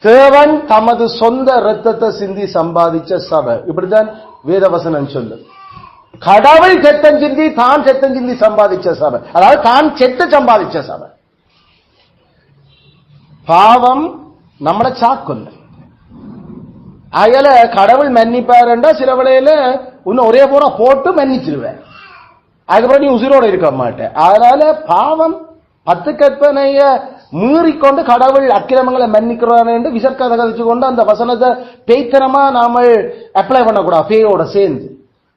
தேவன் தமது சொந்த இரத்தத்தை சிந்தி சம்பாதிச்ச சபை. இப்படித்தான் வேதவசனம் சொல்லு. கடவுள் செத்தம் சிந்தி தான் செத்தம் சிந்தி சம்பாதிச்ச சபை, அதாவது தான் செத்து சம்பாதிச்ச சபை. பாவம் நம்மள சாக்கொல்ல. அயல கடவுள் மன்னிப்பாருண்டா சில வேளையில இன்னும் ஒரே பூரா போட்டு மன்னிச்சிருவேன், அதுக்கப்புறம் நீ உசிரோட இருக்க மாட்டேன். அதனால பாவம் 10 கற்பனைய மீறிக்கொண்டு கடவுள் அக்கிரமங்களை மன்னிக்கிறான் என்று விசர்க்கதை கழிச்சு கொண்டு அந்த வசனத்தை பேய்த்தனமா நாம அப்ளை பண்ணக்கூடாது. பேயோட சேர்ந்து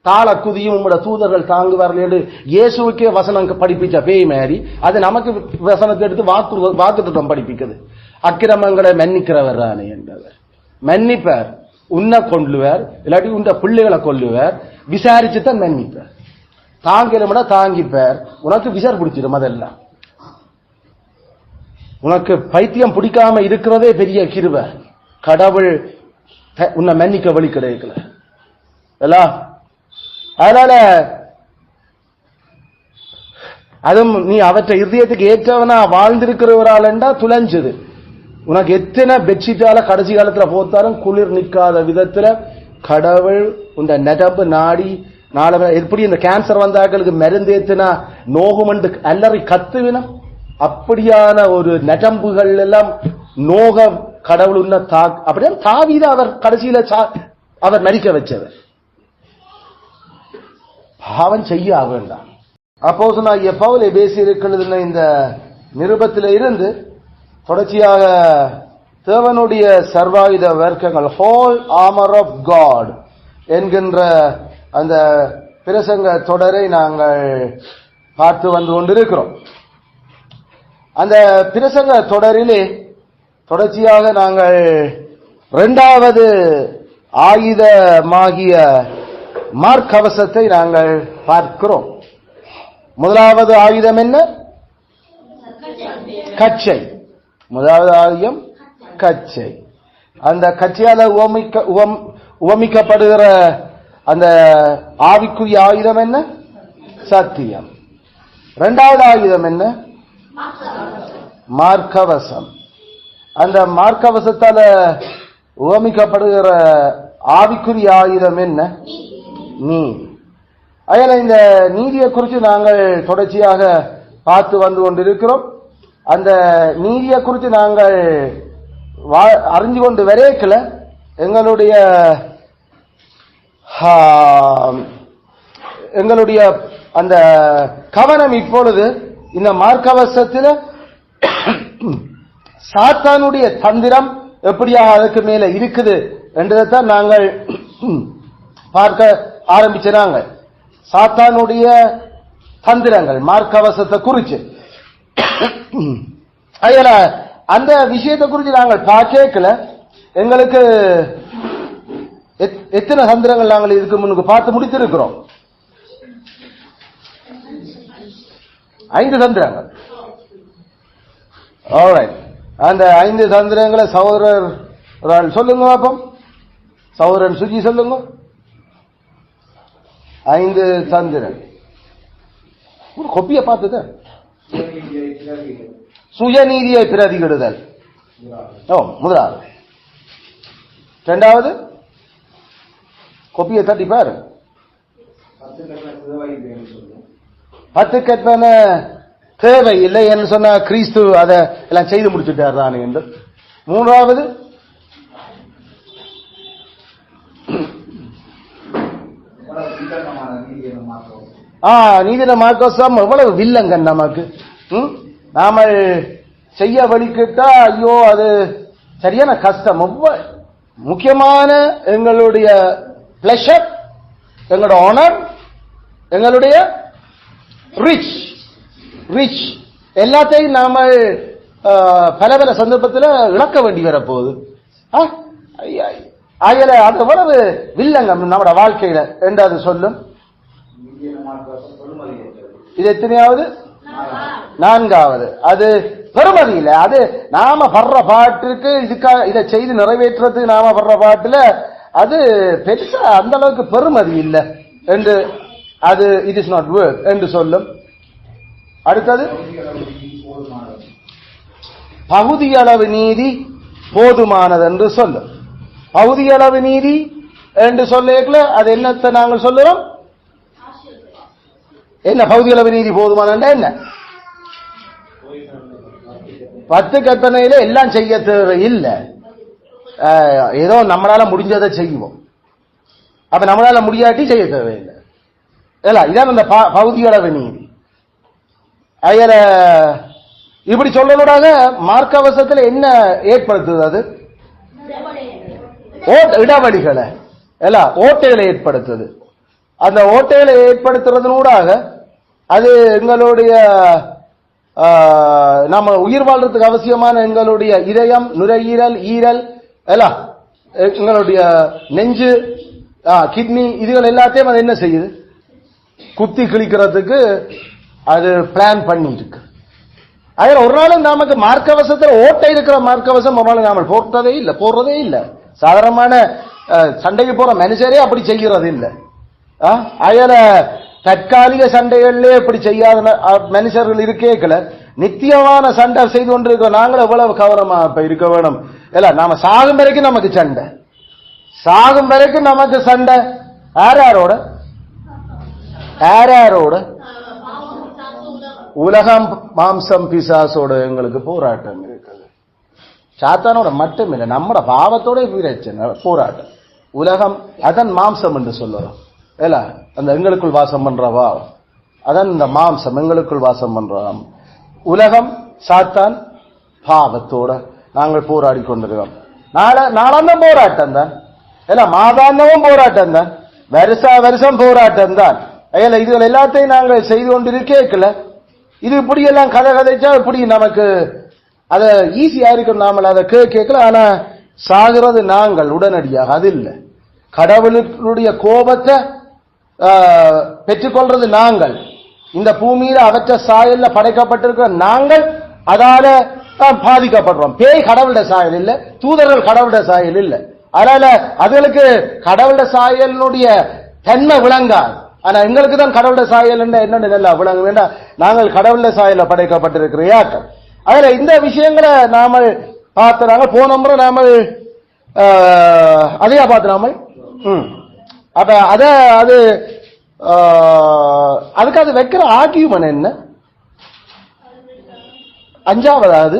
தாள குதியும் உங்களோட தூதர்கள் தாங்குவார்கள் என்று இயேசுக்கே வசனம் படிப்பிச்ச பேய் மாதிரி அது நமக்கு வசனத்தை எடுத்து வாக்குத்தம் படிப்பிக்குது. அக்கிரமங்களை மன்னிக்கிறவர் தானே என்றவர். மன்னிப்பார், உன்னை கொள்ளுவார், இல்லாட்டி உண்ட பிள்ளைகளை கொள்ளுவார், விசாரிச்சுதான் மன்னிப்பார். தாங்கிலமுடா தாங்கிப்பார், உனக்கு விசார் பிடிச்சிடும். அதெல்லாம் உனக்கு பைத்தியம் பிடிக்காம இருக்கிறதே பெரிய கிருபை. கடவுள் உன்னை மன்னிக்க வழி கிடைக்கல. அதனால அதுவும் நீ அவற்றை இருதயத்துக்கு ஏற்றவனா வாழ்ந்திருக்கிறவராலண்டா துளைஞ்சது. உனக்கு எத்தனை பெட்ஷீட்டால கடைசி காலத்துல போத்தாலும் குளிர் நிற்காத விதத்துல கடவுள் உந்த நெடம்பு நாடி எப்படி இந்த கேன்சர் வந்தாக்களுக்கு மருந்து ஏத்துனா நோகுமண்டு அல்லறி கத்துவினம், அப்படியான ஒரு நெடம்புகள் எல்லாம் நோக கடவுள் உன்ன அப்படியே தாவீத அவர் கடைசியில அவர் மரிக்க வச்சவர். பாவம் செய்ய வேண்டாம். அப்போஸ்தலனாகிய பவுல் பேசி இருக்கிறது இந்த நிருபத்தில இருந்து தொடர்ச்சியாக தேவனுடைய சர்வாயுத வர்க்கங்கள், ஹோல் ஆர்மர் ஆஃப் காட் என்கின்ற அந்த பிரசங்க தொடரை நாங்கள் பார்த்து வந்து கொண்டிருக்கிறோம். அந்த பிரசங்க தொடரிலே தொடர்ச்சியாக நாங்கள் 2வது ஆயுதமாகிய மார்க்கவசத்தை நாங்கள் பார்க்கிறோம். முதலாவது ஆயுதம் என்ன? கச்சை. முதலாவது ஆயுதம் கச்சை. அந்த கச்சையால உவமிக்கப்படுகிற அந்த ஆவிக்குரிய ஆயுதம் என்ன? சத்தியம். 2வது ஆயுதம் என்ன? மார்க்கவசம். அந்த மார்க்கவசத்தால உவமிக்கப்படுகிற ஆவிக்குரிய ஆயுதம் என்ன? நீதி. அதனால இந்த நீதியை குறித்து நாங்கள் தொடர்ச்சியாக பார்த்து வந்து கொண்டிருக்கிறோம். அந்த நீதியை குறித்து நாங்கள் அறிஞ்சு கொண்டு வரைக்கல எங்களுடைய அந்த கவனம் இப்பொழுது இந்த மார்க்கவசத்தில் சாத்தானுடைய தந்திரம் எப்படியாக அதுக்கு மேல இருக்குது என்றதைத்தான் நாங்கள் பார்க்க ஆரம்பிச்சாங்க. சாத்தானுடைய தந்திரங்கள் மார்க்கவசத்தை குறிச்சு அந்த விஷயத்தை குறித்து நாங்கள் பார்க்கல. எங்களுக்கு எத்தனை தந்திரங்கள் நாங்கள் இதுக்கு முன்னுக்கு பார்த்து முடித்திருக்கிறோம்? 5 தந்திரங்கள். ஆல்ரைட். அந்த 5 தந்திரங்களை சகோதரர் சொல்லுங்க பாப்போம். சகோதரன் சுஜி சொல்லுங்க. 5 தந்திரம். ஒரு கொப்பியை பார்த்துத சுயநீதியை பிரதிகிடுதல். முதலாவது. 2வது கொப்பியை தட்டி பாரு. 10 கற்பனை தேவை இல்லை என்று சொன்ன கிறிஸ்து அதை எல்லாம் செய்து முடிச்சுட்டார் தானே என்று. 3வது நீதின மார்க்கவசம் எவ்வளவு வில்லங்க நமக்கு. நாம செய்ய வழிக்கிட்டா ஐயோ அது சரியான கஷ்டம். முக்கியமான எங்களுடைய பிளஷர், எங்களோட ஆனர், எங்களுடைய ரிச் எல்லாத்தையும் நாம பல பல சந்தர்ப்பத்தில் இழக்க வேண்டி வரப்போகுது. ஆகல அது எவ்வளவு வில்லங்கம் நம்மளோட வாழ்க்கையில என்று அது சொல்லும். இது எத்தனையாவது? 4வது. அது பெருமதி இல்லை. அது நாம படுற பாட்டுக்கு இதுக்காக இதை செய்து நிறைவேற்றுறது நாம படுற பாட்டுல அது பெருசா அந்த அளவுக்கு பெருமதி இல்லை என்று அது இட் இஸ் நாட் வொர்த் என்று சொல்லும். அடுத்தது பகுதி அளவு நீதி போதுமானது என்று சொல்லும். பகுதியளவு நீதி என்று சொல்ல அது என்னத்தை நாங்கள் சொல்லுறோம்? என்ன பகுதியளவு நீதி போதுமானது என்ன? 10 கற்பனையில எல்லாம் செய்ய தேவை இல்லை. ஏதோ நம்மளால முடிஞ்சதை செய்வோம். அப்ப நம்மளால முடியாட்டி செய்ய தேவையில்லை. இதான் இந்த பகுதியளவு நீதி. அதுல இப்படி சொல்லக்கூடாத மார்க்கவசத்தில் என்ன ஏற்படுத்துது? அது இடைவெளிகளை ஓட்டைகளை ஏற்படுத்துது. அந்த ஓட்டைகளை ஏற்படுத்துறதுனூடாக அது எங்களுடைய நம்ம உயிர் வாழ்றதுக்கு அவசியமான எங்களுடைய இதயம், நுரையீரல், ஈரல் எங்களுடைய நெஞ்சு, கிட்னி இதுகள் எல்லாத்தையும் அது என்ன செய்யுது? குத்தி கிழிக்கிறதுக்கு அது பிளான் பண்ணிட்டு இருக்கு. அதில் ஒரு நாளும் நமக்கு மார்க்கவசத்தில் ஓட்டை இருக்கிற மார்க்கவசம் நாம போடுறதே இல்லை. சாதாரணமான சண்டைக்கு போற மனுஷரே அப்படி செய்கிறது இல்லை. அதில் தற்காலிக சண்டைகள்லே இப்படி செய்யாத மனுஷர்கள் இருக்கேக்கல, நித்தியமான சண்டை செய்து கொண்டிருக்கிற நாங்களும் எவ்வளவு கவனமா இப்ப இருக்க வேணும். நாம சாகும் வரைக்கும் நமக்கு சண்டை, சாகும் வரைக்கும் நமக்கு சண்டை. யாரோட? உலகம், மாம்சம், பிசாசோட எங்களுக்கு போராட்டம் இருக்குது. சாத்தானோட மட்டும் இல்லை, நம்மட பாவத்தோட பிரச்சனை போராட்டம். உலகம் அதன் மாம்சம் என்று சொல்லுறோம். அந்த எங்களுக்குள் வாசம் பண்றவா அதான் இந்த மாம்சம் எங்களுக்குள் வாசம் பண்றோம். உலகம், சாத்தான், பாவத்தோட நாங்கள் போராடி கொண்டிருக்கோம். நாளாந்தம் போராட்டம் தான், மாதாந்தமும் போராட்டம் தான், வருஷம் போராட்டம் தான். இதுகள் எல்லாத்தையும் நாங்கள் செய்து கொண்டிருக்கல. இது இப்படி எல்லாம் கதைச்சா இப்படி நமக்கு அத ஈஸியா இருக்கும், நாம அதை கேட்கல. ஆனா சாகிறது நாங்கள் உடனடியாக, அது இல்லை. கடவுளுடைய கோபத்தை பெற்றுக்கொள்றது நாங்கள். இந்த பூமியில அவற்ற சாயல்ல படைக்கப்பட்டிருக்கிற நாங்கள் அதால பாதிக்கப்படுறோம். பேய் கடவுளுடைய சாயல் இல்ல, தூதர்கள் கடவுளுடைய சாயல் இல்ல. அதனால அதுகளுக்கு கடவுளுடைய சாயலினுடைய தன்மை விளங்காது. ஆனா எங்களுக்கு தான் கடவுளுடைய சாயல் என்னன்னு நல்லா விளங்க வேண்டாம். நாங்கள் கடவுளுடைய சாயல்ல படைக்கப்பட்டிருக்கிற யாக்கள். அதுல இந்த விஷயங்களை நாம பார்த்து நாங்கள் போன முறை நாம அதையா பார்த்து நாம அப்ப அது அதுக்கு அது வைக்கிற ஆர்கியூமெண்ட் என்ன? அஞ்சாவதாவது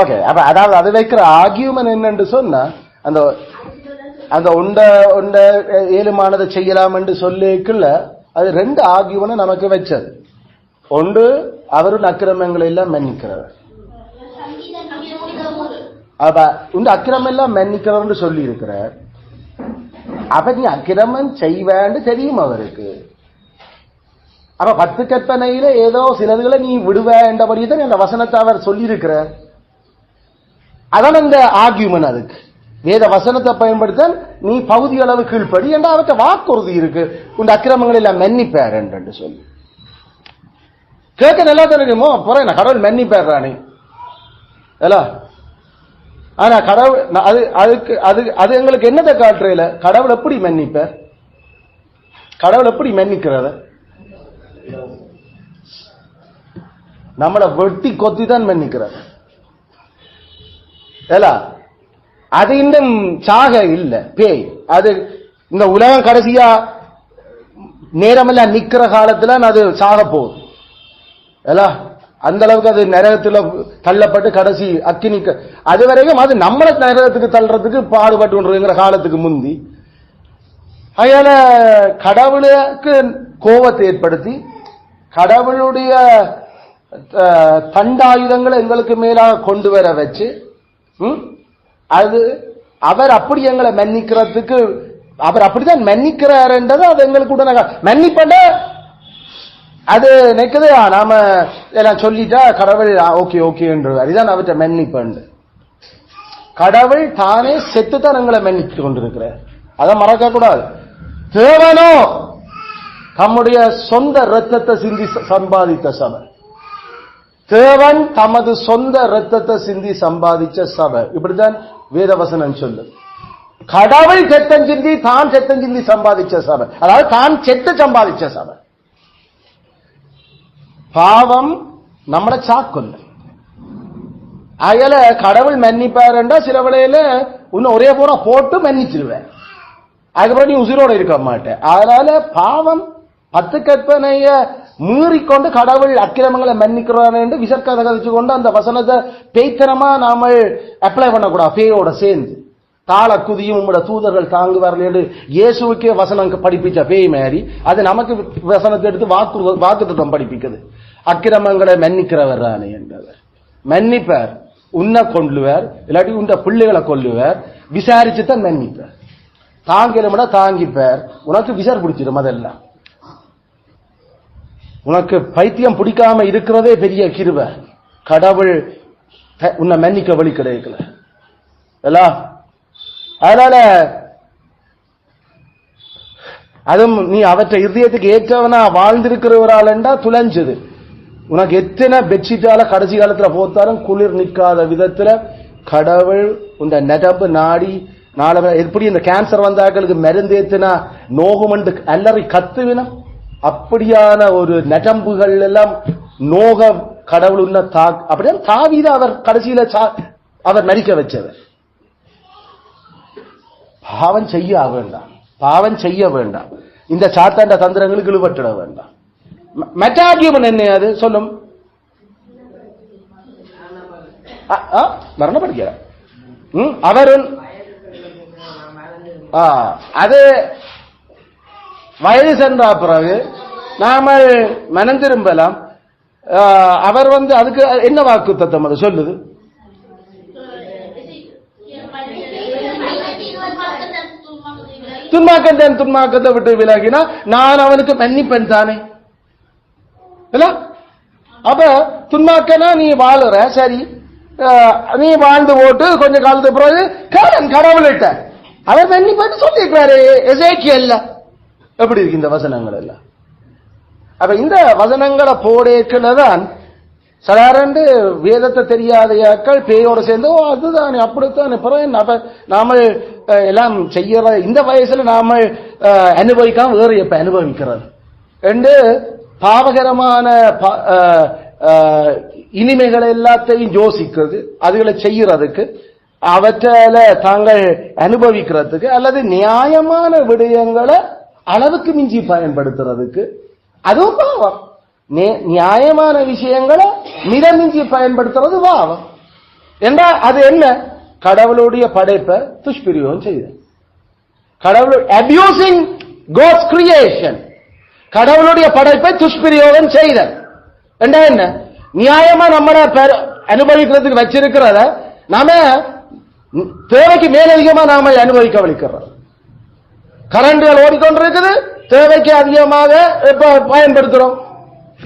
ஓகே. அப்ப அதாவது அது வைக்கிற ஆர்கியூமெண்ட் என்னன்னு சொன்னா, அந்த அந்த உண்ட ஏழுமானதை செய்யலாம் என்று சொல்லிக்குள்ள அது 2 ஆர்கியூமெண்ட் நமக்கு வச்சது. ஒன்று, அவருடைய அக்கிரமங்களை எல்லாம் மன்னிக்கிறவர். அப்ப உண்ட அக்கிரமம் எல்லாம் மன்னிக்கிறவர்னு சொல்லி இருக்கிறார். அப்ப நீ அக்கிரமம் செய்வேன்னு தெரியும் அவருக்கு. அப்ப 10 கற்பனையில ஏதோ சிலதுகளை நீ விடுவேன்றபடியே தான் அந்த வசனத்தை அவர் சொல்லி இருக்கிறார். அதான் இந்த ஆர்கியூமெண்ட். அதுக்கு வேத வசனத்தை பயன்படுத்த நீ பகுதி அளவு கீழ்ப்படி என்ற அவற்றை வாக்குறுதி இருக்கு, உன் அக்கிரமங்களை எல்லாம் மன்னிப்பார் என்று சொல்லி கேட்க நல்லா தெரியுமோ. அப்புறம் என்ன கடவுள் மன்னிப்பாரானே ஆனா கடவுள் அதுக்கு அது எங்களுக்கு என்னத்தை காட்டுறல? கடவுள் எப்படி மன்னிப்பார்? கடவுள் எப்படி மன்னிக்கிறத? நம்மளை வெட்டி கொத்தி தான் மன்னிக்கிறார். அது இன்னும் சாக இல்ல பேய். அது இந்த உலகம் கடைசியா நேரமெல்லாம் நிக்கிற காலத்துல அது சாக போகுது. அந்த அளவுக்கு அது நரகத்துல தள்ளப்பட்டு கடைசி அக்கினிக்கு அது வரைக்கும் அது நம்மள நரகத்துக்கு தள்ளுறதுக்கு பாடுபட்டு கொண்டிருக்கிற காலத்துக்கு முந்தி. அதனால கடவுளுக்கு கோபத்தை ஏற்படுத்தி கடவுளுடைய தண்டாயுதங்களை எங்களுக்கு மேலாக கொண்டு வர வச்சு அது அவர் அப்படி எங்களை மன்னிக்கிறதுக்கு அவர் அப்படிதான் மன்னிக்கிறாருன்றது அது எங்களுக்கு உடனே மன்னிப்பட அது நினைக்குது. நாம எல்லாம் சொல்லிட்டா கடவுள் ஓகே ஓகே என்று அதுதான் அவற்றை மன்னிப்பண்டு. கடவுள் தானே செத்துத்தான் எங்களை மன்னித்து கொண்டிருக்கிறார். அதை மறக்க கூடாது. தேவனோ தம்முடைய சொந்த இரத்தத்தை சிந்தி சம்பாதித்த சபை. தேவன் தமது சொந்த இரத்தத்தை சிந்தி சம்பாதிச்ச சபை. இப்படிதான் வேதவசனம் சொல்லு. கடவுள் செத்தம் சிந்தி தான் செத்தம் சிந்தி சம்பாதிச்ச சபை, அதாவது தான் செத்து சம்பாதிச்ச சபை. பாவம் நம்மளை சாக்கொல்ல. அயல கடவுள் மன்னிப்பாருண்டா சில வேளையில இன்னும் ஒரே போற போட்டு மன்னிச்சிருவேன். அதுக்கப்புறம் நீ உசிரோட இருக்க மாட்டேன். அதனால பாவம் 10 கற்பனைய மீறிக்கொண்டு கடவுள் அக்கிரமங்களை மன்னிக்கிறான் என்று விசர்க்கதை கதைச்சு கொண்டு அந்த வசனத்தை பேய்த்தனமா நாம அப்ளை பண்ணக்கூடாது. பேயோட சேர்ந்து தாள குதியும் உங்களோட தூதர்கள் தாங்குவார்கள் என்று இயேசுக்கே வசனம் படிப்பிச்ச பேய் மாறி அது நமக்கு வசனத்தை எடுத்து வாக்குத்தத்தம் படிப்பிக்குது. அக்கிரமங்களை மன்னிக்கிறவர் தானே என்றவர். மன்னிப்பார், உன்னை கொள்ளுவார், இல்லாட்டி உண்ட பிள்ளைகளை கொள்ளுவார், விசாரிச்சுதான் மன்னிப்பார். தாங்கிலம்னா தாங்கிப்பார். உனக்கு விசார் பிடிச்சிடும். அதெல்லாம் உனக்கு பைத்தியம் பிடிக்காம இருக்கிறதே பெரிய கிருபை. கடவுள் உன்னை மன்னிக்க வழி கிடைக்கல. அதனால அதுவும் நீ அவற்றை இதயத்துக்கு ஏற்றவனா வாழ்ந்திருக்கிறவராலண்டா துளைஞ்சது. உனக்கு எத்தனை பெட்ஷீட்டால கடைசி காலத்துல போத்தாலும் குளிர் நிற்காத விதத்துல கடவுள் உந்த நெடம்பு நாடி எப்படி இந்த கேன்சர் வந்தாக்களுக்கு மருந்து ஏத்துனா நோகுமண்டு அல்லறி கத்துவினா அப்படியான ஒரு நெடம்புகள் எல்லாம் நோக கடவுள் உன்ன அப்படியே தாவீத அவர் கடைசியில அவர் நடிக்க வச்சவர். பாவம் செய்ய வேண்டாம், பாவம் செய்ய வேண்டாம். இந்த சாத்தாண்ட தந்திரங்களுக்கு இழுபட்டுட வேண்டாம். மெட்டாகியமன் என்ன அது சொல்லும்? மரணப்படுகிற அவர் அது வயது சென்ற பிறகு நாம மனம் திரும்பலாம். அவர் அதுக்கு என்ன வாக்கு தத்தம் அது சொல்லுது? துன்மாக்கத்தை விட்டு விலகினா நான் அவனுக்கு மன்னிப்பேன் தானே. அப்ப துன்மாக்கனா நீ வாழுற, சரி, நீ வாழ்ந்து போட்டு கொஞ்ச காலத்துக்கு பிறகு கடவுள்கிட்ட அவர் மன்னிப்பேன்னு சொல்லியிருக்காரு. எசேக்கியேல் எப்படி இருக்கு இந்த வசனங்கள் எல்லாம்? அப்ப இந்த வசனங்களை போடேக்குள்ளதான் சாதாரண வேதத்தை தெரியாதையாக்கள் பேயோட சேர்ந்து அதுதான் அப்படித்தான் நாம எல்லாம் செய்யற இந்த வயசுல நாம அனுபவிக்காம வேறு எப்ப அனுபவிக்கிறது என்று பாவகரமான இனிமைகள் எல்லாத்தையும் யோசிக்கிறது, அதுகளை செய்யறதுக்கு, அவற்றால தாங்கள் அனுபவிக்கிறதுக்கு அல்லது நியாயமான விடயங்களை அளவுக்கு மிஞ்சி பயன்படுத்துறதுக்கு அதுவும் பாவம். நியாயமான விஷயங்களை மிதமிஞ்சி பயன்படுத்துறது பாவம் என்றா அது என்ன? கடவுளுடைய படைப்பை துஷ்பிரயோகம் செய்த கடவுள் அபியூசிங் God's creation, கடவுளுடைய படைப்பை துஷ்பிரயோகம் செய்த என்றா என்ன? நியாயமா நம்ம அனுபவிக்கிறதுக்கு வச்சிருக்கிறத நாம தேவைக்கு மேலதிகமா நாம அனுபவிக்க வலிக்கிறோம். கரண்டுகள் ஓடிக்கொண்டிருக்குது, தேவைக்கு அதிகமாக பயன்படுத்துறோம்.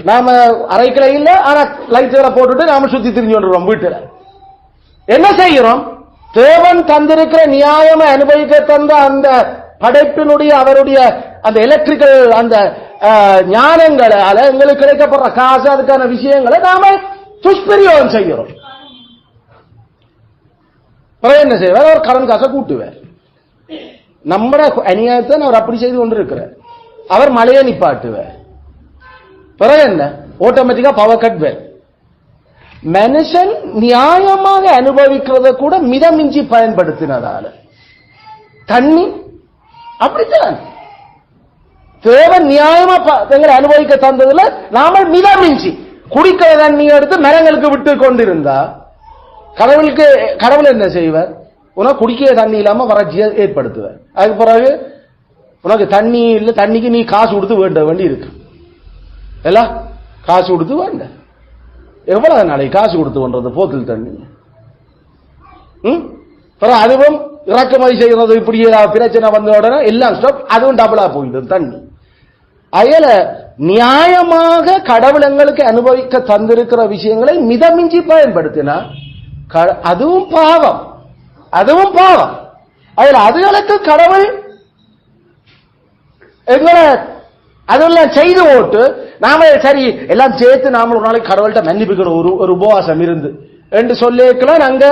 நாம அரைக்கலை இல்ல, ஆனா லைட்களை போட்டுட்டு நாம சுத்தி திரிஞ்சு கொண்டிருக்கோம். வீட்டுல என்ன செய்யறோம்? தேவன் தந்திருக்கிற நியாயமா அனுபவிக்க தந்த அந்த படைப்பினுடைய அவருடைய அந்த எலக்ட்ரிக்கல் அந்த ஞானங்களால எங்களுக்கு கிடைக்கப்படுற காசு அதுக்கான விஷயங்களை நாம துஷ்பிரயோகம் செய்கிறோம். என்ன செய்வார்? அவர் கடன் காசை கூட்டுவார். நம்மட அநியாயத்தை அவர் அப்படி செய்து கொண்டிருக்கிறார். அவர் மழையை நிப்பாட்டுவார். பிறகு என்ன? ஆட்டோமேட்டிக்கா பவர் கட் வேர். மனுஷன் நியாயமாக அனுபவிக்கிறத கூட மிதமிஞ்சி பயன்படுத்தினதால தண்ணி அப்படித்தான் தேவன் நியாயமா எங்களை அனுபவிக்க தந்ததுல நாம மிதமிஞ்சி குடிக்கிற தண்ணி எடுத்து மரங்களுக்கு விட்டு கொண்டிருந்தா கடவுள் என்ன செய்வார்? உனக்கு குடிக்கிற தண்ணி இல்லாம வறட்சியை ஏற்படுத்துவார். அதுக்கு பிறகு உனக்கு தண்ணி இல்ல, தண்ணிக்கு நீ காசு கொடுத்து வேண்டி இருக்கு. எல்லாம் காசு கொடுத்து வேண்ட எவ்வளவு நாளைக்கு காசு கொடுத்து பண்றது போத்தல் தண்ணி. அதுவும் இறக்குமதி செய்யறது இப்படி பிரச்சனை வந்த உடனே எல்லாம் ஸ்டாப், அதுவும் டபுளா போயிடுது தண்ணி. அயல நியாயமாக கடவுள் எங்களுக்கு அனுபவிக்க தந்திருக்கிற விஷயங்களை மிதமிஞ்சி பயன்படுத்தினா அதுவும் பாவம், அதுவும் பாவம். அதுல அதுகளுக்கு கடவுள் எங்களை அதெல்லாம் செய்து ஓட்டு நாம சரி எல்லாம் சேர்த்து நாம ஒரு நாளைக்கு கடவுள்கிட்ட மன்னிப்புக்கணும் ஒரு உபவாசம் இருந்து என்று சொல்லிக்கலாம். அங்க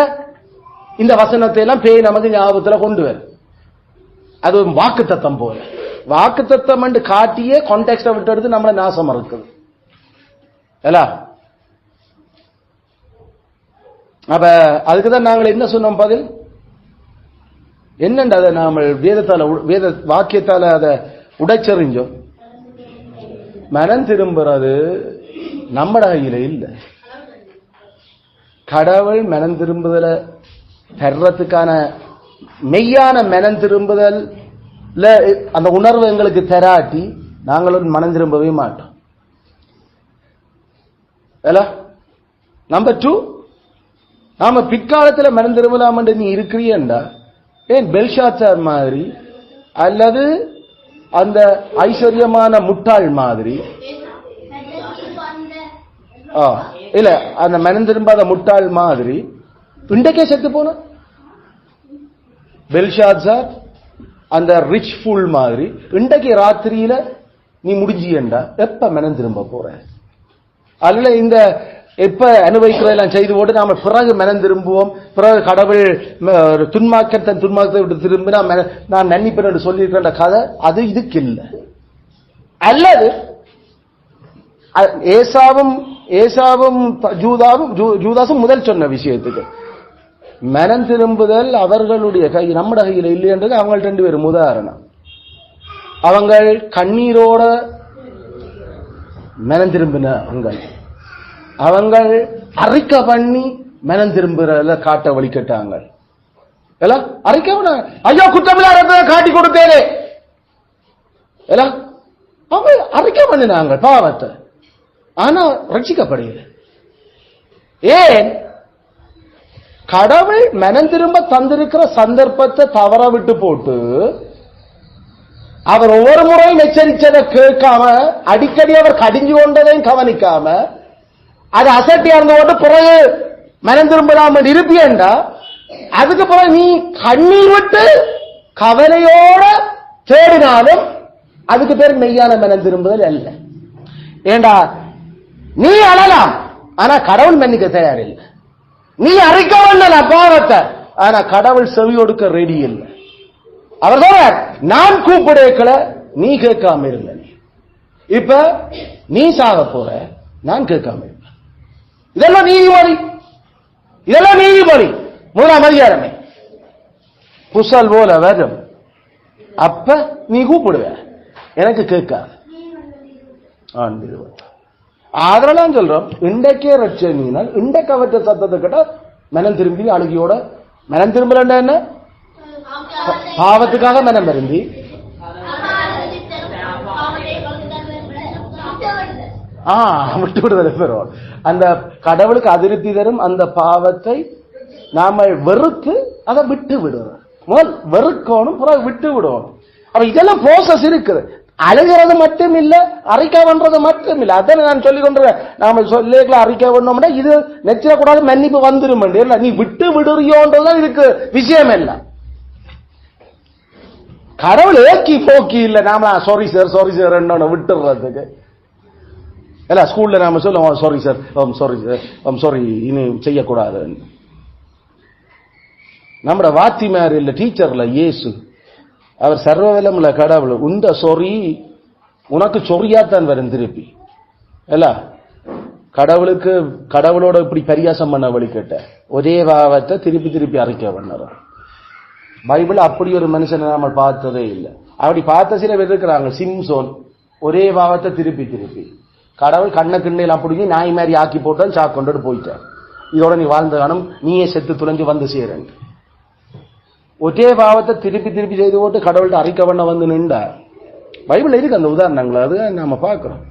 இந்த வசனத்தை எல்லாம் பேய் நமக்கு ஞாபகத்துல கொண்டு வரும். அது வாக்கு தத்தம் போல வாக்கு தத்தம் என்று காட்டியே கான்டெக்ஸ்ட விட்டு எடுத்து நம்மளை நாசம் இருக்குது. அப்ப அதுக்குதான் நாங்கள் என்ன சொன்னோம் பதில் என்னண்டு அதை நாம வேதத்தால வேத வாக்கியத்தால அதை உடைச்சறிஞ்சோம். மனம் திரும்புறது நம்மட கையில இல்ல. கடவுள் மனம் திரும்புதல தர்றதுக்கான மெய்யான மனம் திரும்புதல் அந்த உணர்வு எங்களுக்கு தராட்டி நாங்களும் மனம் திரும்பவே மாட்டோம். நம்பர் 2, நாம பிற்காலத்தில் மனம் திரும்பலாம் என்று நீ இருக்கிறீண்டா ஏன் பெல்ஷாத்சார் மாதிரி அல்லது அந்த ஐஸ்வர்யமான முட்டாள் மாதிரி இல்ல அந்த மனம் திரும்பாத முட்டாள் மாதிரி இன்றைக்கே செத்து போன பெல்ஷாத்சார் அந்த ரிச் ஃபுல் மாதிரி இன்றைக்கு ராத்திரியில நீ முடிஞ்சியண்டா எப்ப மனம் திரும்ப போற? அதுல இந்த எப்ப அனுபவிக்கிறதெல்லாம் செய்து போட்டு நாம பிறகு மனம் திரும்புவோம். பிறகு கடவுள் தன் துன்மார்க்கத்தை விட்டு திரும்பினா நான் நன்னிப்பேன் என்று சொல்லியிருக்கிற கதை அது இதுக்கு இல்லை. அல்லது ஏசாவும் ஜூதாசும் முதல் சொன்ன விஷயத்துக்கு மனம் திரும்புதல் அவர்களுடைய கை நம்மட கையில் இல்லை என்றது அவங்க 2 பேரும் உதாரணம். அவங்க கண்ணீரோட மனம் திரும்பின அவங்க அறிக்கை பண்ணி மனம் திரும்புறத காட்ட வழிகட்டாங்க. அறிக்கை ஐயோ குற்றமில்லாத காட்டி கொடுத்தேனே அவங்க அறிக்கை பண்ணினாங்க பாவத்தை. ஆனா ரட்சிக்கப்படையில. ஏன்? கடவுள் மனம் திரும்ப தந்திருக்கிற சந்தர்ப்பத்தை தவற விட்டு போட்டு அவர் ஒவ்வொரு முறையும் எச்சரிச்சதை கேட்காம அடிக்கடி அவர் கடிஞ்சு கொண்டதையும் கவனிக்காம அது அசட்டியா இருந்தோட்டு பிறகு மனம் திரும்பலாம் இருப்பியண்டா அதுக்கு பிறகு நீ கண்ணீர் விட்டு கவலையோட தேடினாலும் அதுக்கு பேர் மெய்யான மனம் திரும்புதல் அல்ல. ஏண்டா நீ அழலாம் ஆனா கடவுள் மன்னிக்க தயாரில்லை. நீ அறிக்கை பண்ணலாம் பாவத்தை ஆனா கடவுள் செவி கொடுக்க ரெடி இல்லை. அவர் சொல்றார் நான் கூப்பிடக்கல நீ கேட்காம இருந்த. இப்ப நீ சாக போற நான் கேட்காம இருப்பேன். இதெல்லாம் நீதிபதி 3ஆம் அதிகாரமே புசல் போல வரும். அப்ப நீ கூப்பிடுவ எனக்கு கேட்காது. அதெல்லாம் சொல்றோம் இன்றைக்கே ரட்சணினால் இன்றைக்கு அவற்ற சத்தத்தை கேட்டா மனம் திரும்பி அழுகியோட மனம் திரும்பல என்ன பாவத்துக்காக மனம் திரும்பி விட்டு விடுதலை பெறுவோம். அந்த கடவுளுக்கு அதிருப்தி தரும் அந்த பாவத்தை நாம வெறுத்து அதை விட்டு விடுவோம். முதல் வெறுக்கணும் பிறகு விட்டு விடுவோம். அப்ப இதெல்லாம் ப்ரோசஸ் இருக்குது. அழுகிறது மட்டும் இல்ல அறிக்கை பண்றது மட்டும் இல்ல. அதான் நான் சொல்லிக் கொண்டு நாம சொல்ல அறிக்கை பண்ணோம்னா இது நெச்சிடக்கூடாது மன்னிப்பு வந்துடும். நீ விட்டு விடுறியோன்றதுதான் இதுக்கு விஷயம் இல்ல. கடவுள் ஏக்கி போக்கி இல்ல நாம சாரி சார் என்ன விட்டுறதுக்கு இல்ல. ஸ்கூல்ல நாம சொல்லுவோம் சாரி சார் சாரி இனி செய்யக்கூடாது. நம்மட வாத்திமார் இல்ல டீச்சர்ல இயேசு அவர் சர்வவல்லமுள்ள கடவுள். உந்த சொறி உனக்கு சொறியாத்தான் வரும் திருப்பி இல்ல. கடவுளோட இப்படி பரியாசம் பண்ண வழி கேட்ட ஒரே பாவத்தை திருப்பி அறிக்கை பண்ணறோம். பைபிள் அப்படி ஒரு மனுஷனை நாம பார்த்ததே இல்லை. அப்படி பார்த்த சில பேர் இருக்கிறாங்க. சிம்சோன் ஒரே பாவத்தை திருப்பி கடவுள் கண்ண கிண்ணையெல்லாம் பிடிச்சி நாய் மாதிரி ஆக்கி போட்டால் சாக்கு கொண்டுட்டு போயிட்டார். இதோட நீ வாழ்ந்த காலம் நீயே செத்து துளைஞ்சு வந்து சேரன். ஒரே பாவத்தை திருப்பி செய்து போட்டு கடவுள்கிட்ட அறிக்கை பண்ண வந்து நின்றார். பைபிள் இருக்கு அந்த உதாரணங்கள். அது நாம பார்க்கிறோம்.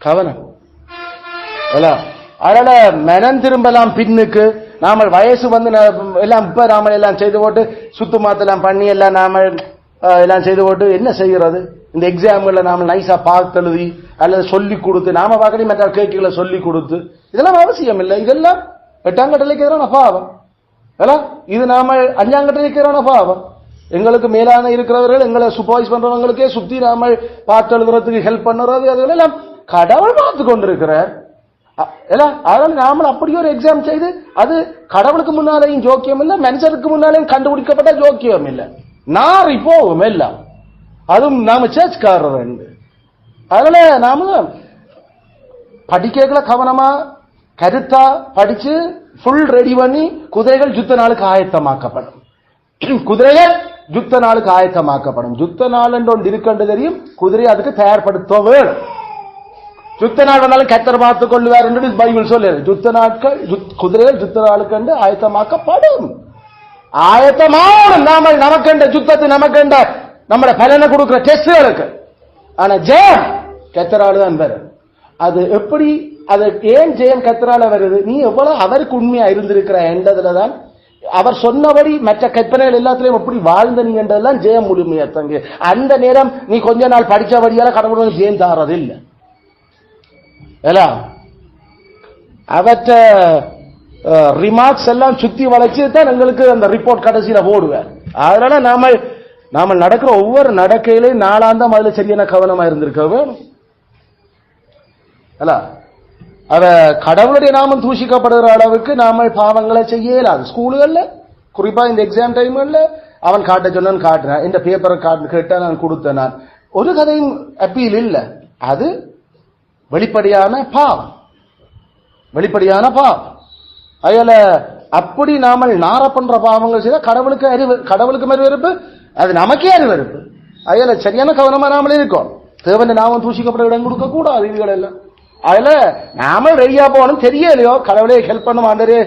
கவனம் அதனால மனம் திரும்பலாம் பின்னுக்கு. நாம வயசு வந்து எல்லாம் இப்ப நாம எல்லாம் செய்து போட்டு சுத்து மாத்தெல்லாம் பண்ணி எல்லாம் நாம எல்லாம் செய்து போட்டு என்ன செய்யறது? இந்த எக்ஸாம்ல நாம நைஸா பார்த்து எழுதி அல்லது சொல்லி கொடுத்து நாம பார்க்கணும் மற்ற கேட்களை சொல்லி கொடுத்து இதெல்லாம் அவசியம் இல்லை. இதெல்லாம் 8ஆம் கட்டளைக்கு எதிரான பாவம். இது நாம 5ஆம் கட்டளைக்கு எதிரான பாவம். எங்களுக்கு மேலான இருக்கிறவர்கள் எங்களை சூப்பர்வைஸ் பண்றவங்களுக்கே சுத்தி நாம பார்த்து எழுதுறதுக்கு ஹெல்ப் பண்ணுறது அதெல்லாம் கடவுள் பார்த்து கொண்டிருக்கிறார். அதனால நாம அப்படி ஒரு எக்ஸாம் செய்து அது கடவுளுக்கு முன்னாலேயும் ஜோக்கியம் இல்லை, மனுஷருக்கு முன்னாலேயும் கண்டுபிடிக்கப்பட்ட ஜோக்கியம் இல்லை. நாரி போகும் எல்லாம். அதுவும் நாம சேர்ச்காரர். அதனால நாம படிக்கல கவனமா கருத்தா படிச்சு ஃபுல் ரெடி பண்ணி குதிரைகள் யுத்த நாளுக்கு ஆயத்தமாக்கப்படும். குதிரைகள் யுத்த நாளுக்கு ஆயத்தமாக்கப்படும். யுத்த நாள் என்று ஒன்று இருக்கின்ற தெரியும், குதிரை அதுக்கு தயார்படுத்த வேணும். யுத்த நாள் வந்தாலும் கத்தர் பார்த்துக் கொள்வார் என்று பைபிள் சொல்லுது. யுத்த நாட்கள் குதிரைகள் யுத்த நாளுக்கு என்று ஆயத்தமாக்கப்படும். ஆயத்தமாகணும். நாம நமக்கெண்ட யுத்தத்தை நமக்கெண்ட நம்மள பலனை கொடுக்கிற டெஸ்டுகளுக்கு. ஆனா ஜெயம் கத்தரால தான் வரும். அது எப்படி, அது ஏன் ஜெயம் கத்தரால வருது? நீ எவ்வளவு அவருக்கு உண்மையா இருந்திருக்கிற என்றதுலதான், அவர் சொன்னபடி மற்ற கற்பனைகள் எல்லாத்திலையும் எப்படி வாழ்ந்த நீ என்றதெல்லாம் ஜெயம் முழுமையா தங்கு. அந்த நேரம் நீ கொஞ்ச நாள் படிச்சபடியால கடவுள் ஜெயம் தாரது இல்லை. அவற்ற ரிமார்க்ஸ் எல்லாம் சுத்தி வளைச்சு தான் எங்களுக்கு அந்த ரிப்போர்ட் கடைசியில போடுவேன். அதனால நாம நடக்கிற ஒவ்வொரு நடக்கையிலையும் நாளாந்தம் அதுல சரியான கவனமா இருந்திருக்க வேணும். அவ கடவுளுடைய நாமம் தூஷிக்கப்படுகிற அளவுக்கு நாம பாவங்களை செய்யலாது. ஸ்கூலுகள்ல குறிப்பா இந்த எக்ஸாம் டைம்ல அவன் காட்ட சொன்னான், காட்டுறான். இந்த பேப்பரை கேட்டா நான் கொடுத்தேன். நான் ஒரு கதையும் அப்பீல் இல்ல. அது வெளிப்படையான பாவம், வெளிப்படையான பாவம். அதுல அப்படி நாம நார பண்ற பாவங்கள் செய்தா கடவுளுக்கு மறுவெறுப்பு, அது நமக்கே அறிவறுப்பு. அதுல சரியான கவனமா நாமளே இருக்கோம். தேவன் நாமம் தூஷிக்கப்பட இடம் கொடுக்க கூடாது. இதுகள் எல்லாம் அதுல நாம ரெடியா போகணும். தெரியலையோ கடவுளே ஹெல்ப் பண்ண மாட்டே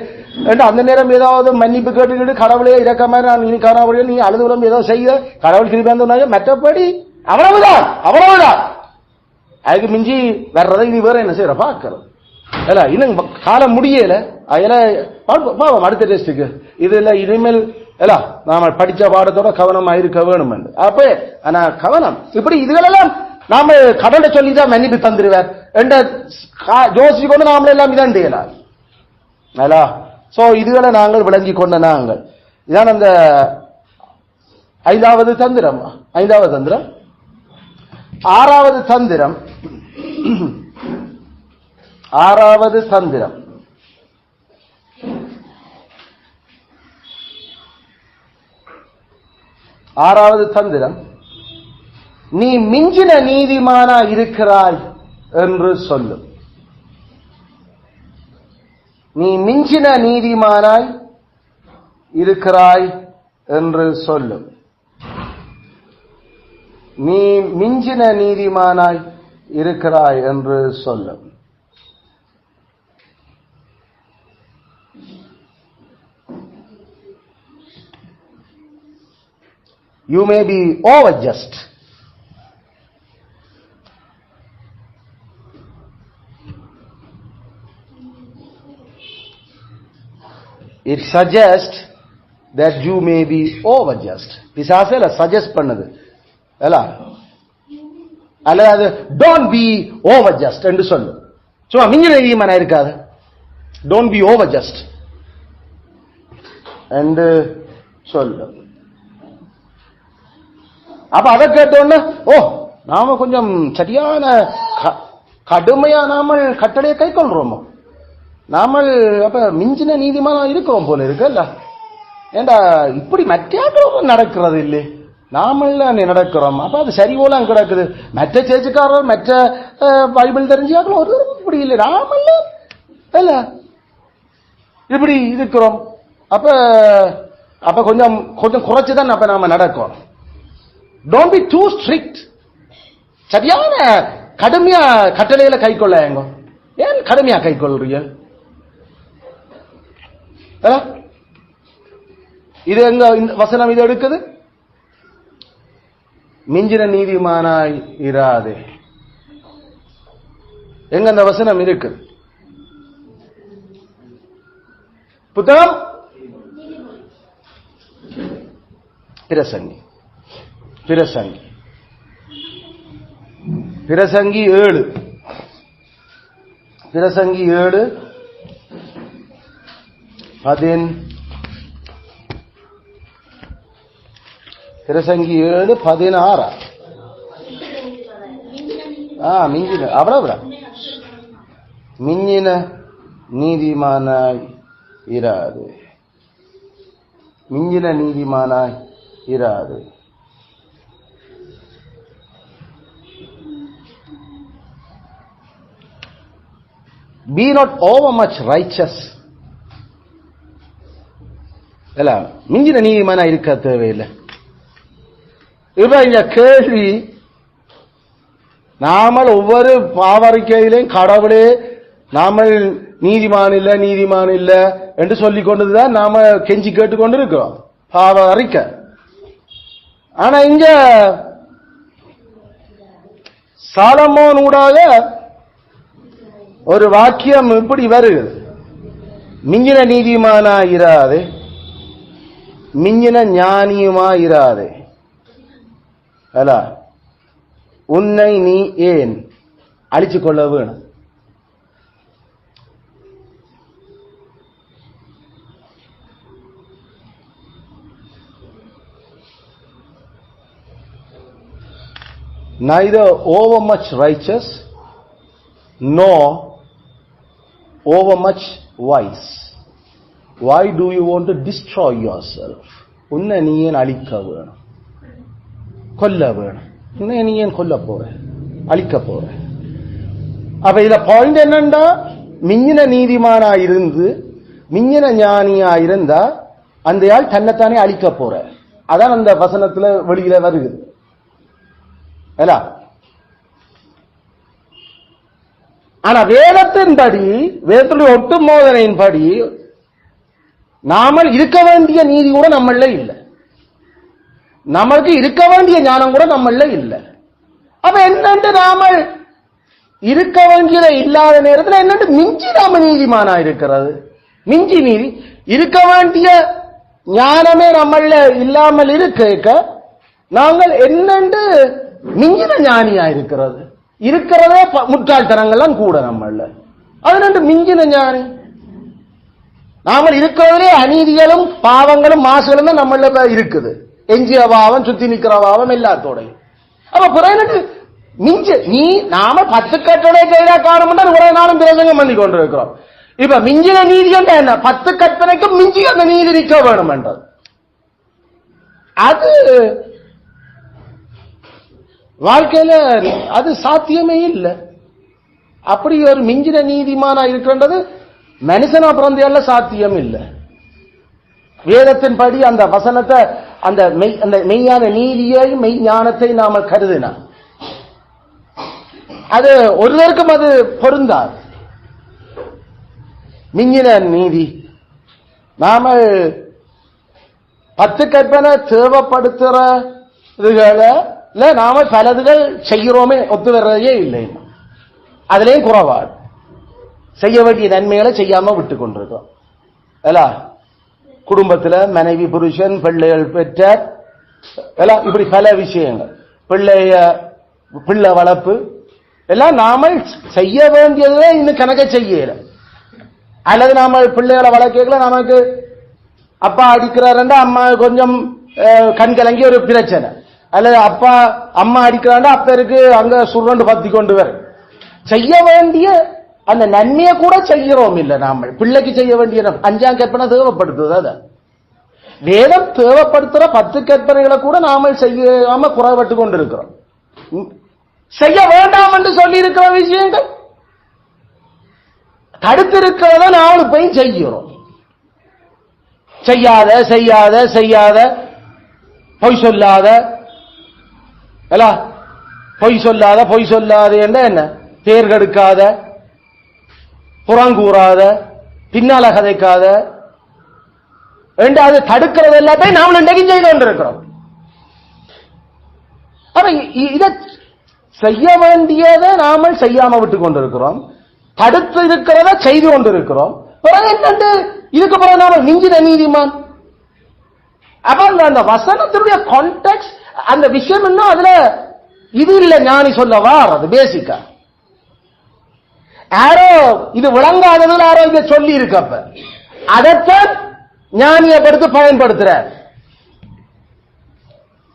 அந்த நேரம் ஏதாவது மன்னிப்பு கேட்டுக்கிட்டு கடவுளே இறக்கமா நான் நீ காணாம நீ அழுதுலம் ஏதோ செய்ய கடவுள் திரும்பி வந்து மற்றபடி அவ்வளவுதான், அவ்வளவுதான். அதுக்கு மிஞ்சி வர்றதை இனி வேற என்ன செய்யற பாக்கிறது இல்ல. இன்னும் காலம் முடியல. அதுல பாவம் அடுத்த டெஸ்டுக்கு இதுல இனிமேல் எல்லாம் நாம படிச்ச பாடத்தோட கவனமா இருக்க வேணும். அப்ப ஆனா கவனம் இப்படி இதுகளெல்லாம் நாம கடவுளை சொல்லிதான் மன்னிப்பு தந்துருவார் என்ற யோசிச்சு கொண்டு நாமளே எல்லாம் இதான் செய்யலாம். சோ இதுகளை நாங்கள் விளங்கி கொண்ட நாங்கள் இதான் அந்த ஐந்தாவது தந்திரம். ஐந்தாவது தந்திரம். ஆறாவது தந்திரம். ஆறாவது தந்திரம். ஆறாவது தந்திரம். நீ மிஞ்சின நீதிமானா இருக்கிறாய் என்று சொல்லும். நீ மிஞ்சின நீதிமானாய் இருக்கிறாய் என்று சொல்லும். நீ மிஞ்சின நீதிமானாய் இருக்கிறாய் என்று சொல்லும். You may be over just. It suggests that you may be over just. பிசாசேல சஜஸ்ட் பண்ணுது அல்ல, don't be over just என்று சொல்லு. சும்மா மிஞ்சின நீதிமானா இருக்காது. Don't be over just என்று சொல்லு. அப்ப அதை கேட்டோன்னு நாம கொஞ்சம் சரியான கடுமையா நாம கட்டளையை கை கொள்றோமோ, நாம அப்ப மிஞ்சின நீதிமானா இருக்கிறோம் போல இருக்குல்ல. ஏண்டா இப்படி மற்ற நடக்கிறது இல்லை, நாம நடக்கிறோம். அப்ப அது சரி போல கிடக்குது. மற்ற சேர்ச்சுக்காரர் மற்ற பைபிள் தெரிஞ்சாக்களும் ஒரு இப்படி இல்லை, நாமல்ல இல்ல இப்படி இருக்கிறோம். அப்ப அப்ப கொஞ்சம் கொஞ்சம் குறைச்சுதான் அப்ப நாம நடக்கிறோம். Don't be too strict. சரியான கடுமையா கட்டளையில கை கொள்ள. ஏன் கடுமையா கை கொள்றீங்க? இது எங்க வசனம் இது எடுக்குது? மிஞ்சின நீதிமானாய் இராதே. எங்க அந்த வசனம் இருக்குது? புத்தகம் பிரசங்கி. பிரசங்கி பிரசங்கி 7. பிரசங்கி 7 பிரசங்கி 7:16. மிஞ்சின அவ்வளவுதான். மிஞ்சின நீதிமானாய் இராது. மிஞ்சின நீதிமானாய் இராது. be not over much righteous. இல்ல மிஞ்சின நீதிமானா இருக்க தேவையில்லை. இப்ப இந்த கேள்வி நாமல் ஒவ்வொரு பாவறிக்கையிலையும் கடவுளே நாமல் நீதிமான் இல்ல என்று சொல்லிக் கொண்டுதான் நாம கெஞ்சி கேட்டுக்கொண்டு இருக்கிறோம் பாவ அறிக்கை. ஆனா இங்க சாலமோன் ஊடாக ஒரு வாக்கியம் இப்படி வருகிறது, மிஞ்சின நீதிமானா இராது, மிஞ்சின ஞானியுமா இராது, அல்ல உன்னை நீ ஏன் அழிச்சு கொள்ள வேணும்? Neither over much righteous nor over much wise. Why do you want to destroy yourself? உன்னை நீ ஏன் அழிக்க வேணும், கொல்ல வேணும்? உன்னை நீ ஏன் கொல்ல போற, அழிக்க போற? அப்ப இதுல பாயிண்ட் என்னண்டா, மிஞ்சின நீதிமானா இருந்து மிஞ்சின ஞானியா இருந்தா அந்த ஆள் தன்னைத்தானே அழிக்க போற. அதான் அந்த வசனத்துல வெளியில வருகிறது. ஆனா வேதத்தின்படி, வேதத்துடைய ஒட்டு மோதனையின்படி நாமல் இருக்க வேண்டிய நீதி கூட நம்மள இல்ல, நமக்கு இருக்க வேண்டிய ஞானம் கூட நம்மள இல்ல. அப்ப என்னண்டு நாமல் இருக்க வேண்டியதை இல்லாத நேரத்தில் என்னண்டு மிஞ்சி நாம நீதிமானா இருக்கிறது? மிஞ்சி நீதி இருக்க வேண்டிய ஞானமே நம்மள இல்லாமல் இருக்க நாங்கள் என்னண்டு மிஞ்சின ஞானியா இருக்கிறது? இருக்கிறதே முட்டாள்தனங்கள்லாம் கூட நம்மள, அது ரெண்டு மிஞ்சின ஞானி. நாம இருக்கிறதே அநீதிகளும் பாவங்களும் மாசுகளும் தான் நம்மள இருக்குது. எஞ்சிய பாவம், சுத்தி நிக்கிற பாவம் எல்லாத்தோடையும். அப்ப பிறகு மிஞ்ச நீ நாம 10 கட்டளை கைதா காரணம் தான் ஒரே நாளும் பிரசங்கம் பண்ணி கொண்டிருக்கிறோம். இப்ப மிஞ்சின நீதி என்ன? 10 கற்பனைக்கும் மிஞ்சி அந்த நீதி நிற்க வேணும் என்றது. அது வாழ்க்கையில அது சாத்தியமே இல்லை. அப்படி ஒரு மிஞ்சின நீதிமானா இருக்கின்றது மனுஷனா பிறந்தையால சாத்தியம் இல்லை. வேதத்தின்படி அந்த வசனத்தை, அந்த மெய்யான நீதியை, மெய் ஞானத்தை நாம கருதினா அது ஒருவருக்கும் அது பொருந்தாது. மிஞ்சின நீதி நாம 10 கற்பனை தேவைப்படுத்துறதுகளை நாம பலதுகள் செய்கிறோமே, ஒத்து வர்றதே இல்லை. அதுலயும் குறைவாடு செய்ய வேண்டிய நன்மைகளை செய்யாம விட்டு கொண்டிருக்கோம். குடும்பத்துல மனைவி, புருஷன், பிள்ளைகள் பெற்ற இப்படி பல விஷயங்கள், பிள்ளை வளர்ப்பு எல்லாம் நாம செய்ய வேண்டியதே இன்னும் கணக்க செய்யல. அல்லது நாம பிள்ளைகளை வளர்க்கல, நமக்கு அப்பா அடிக்கிறாருண்டா அம்மா கொஞ்சம் கண் கலங்கி ஒரு பிரச்சனை, அல்லது அப்பா அம்மா அடிக்கிறாண்டா அப்பருக்கு அங்க சுருண்டு பத்தி கொண்டு வர செய்ய வேண்டிய அந்த நன்மையை கூட செய்கிறோம் இல்ல. நாம பிள்ளைக்கு செய்ய வேண்டிய 5ஆம் கற்பனை தேவைப்படுத்துது. அத வேதம் தேவைப்படுத்துற 10 கற்பனைகளை கூட நாம செய்யாம குறைபட்டு கொண்டிருக்கிறோம். செய்ய வேண்டாம் என்று சொல்லி இருக்கிற விஷயங்கள் தடுத்திருக்கிறத நாம போய் செய்கிறோம். செய்யாத செய்யாத செய்யாத, பொய் சொல்லாத, பொய் சொல்லாத, பொய் சொல்லாத என்ன, தேர் கெடுக்காத, புறங்கூறாத, பின்னால கதைக்காத, அது தடுக்கிறது எல்லாத்தையும் நாம் இன்றைக்கு செய்து கொண்டிருக்கிறோம். இத செய்ய வேண்டியதை நாம செய்யாம விட்டு கொண்டிருக்கிறோம், தடுத்து இருக்கிறத செய்து கொண்டிருக்கிறோம். பிறகு என்னண்டு இதுக்கு பிறகு நாம மிஞ்சின நீதிமான். அப்ப அந்த வசனத்தினுடைய கான்டெக்ட், அந்த விஷயம் இன்னும் அதுல இது இல்ல ஞானி சொல்லவா, அது பேசிக்கா யாரோ இது விளங்காததுல யாரோ இதை சொல்லி இருக்கப்ப அதைத்தான் ஞானியை படுத்து பயன்படுத்துற.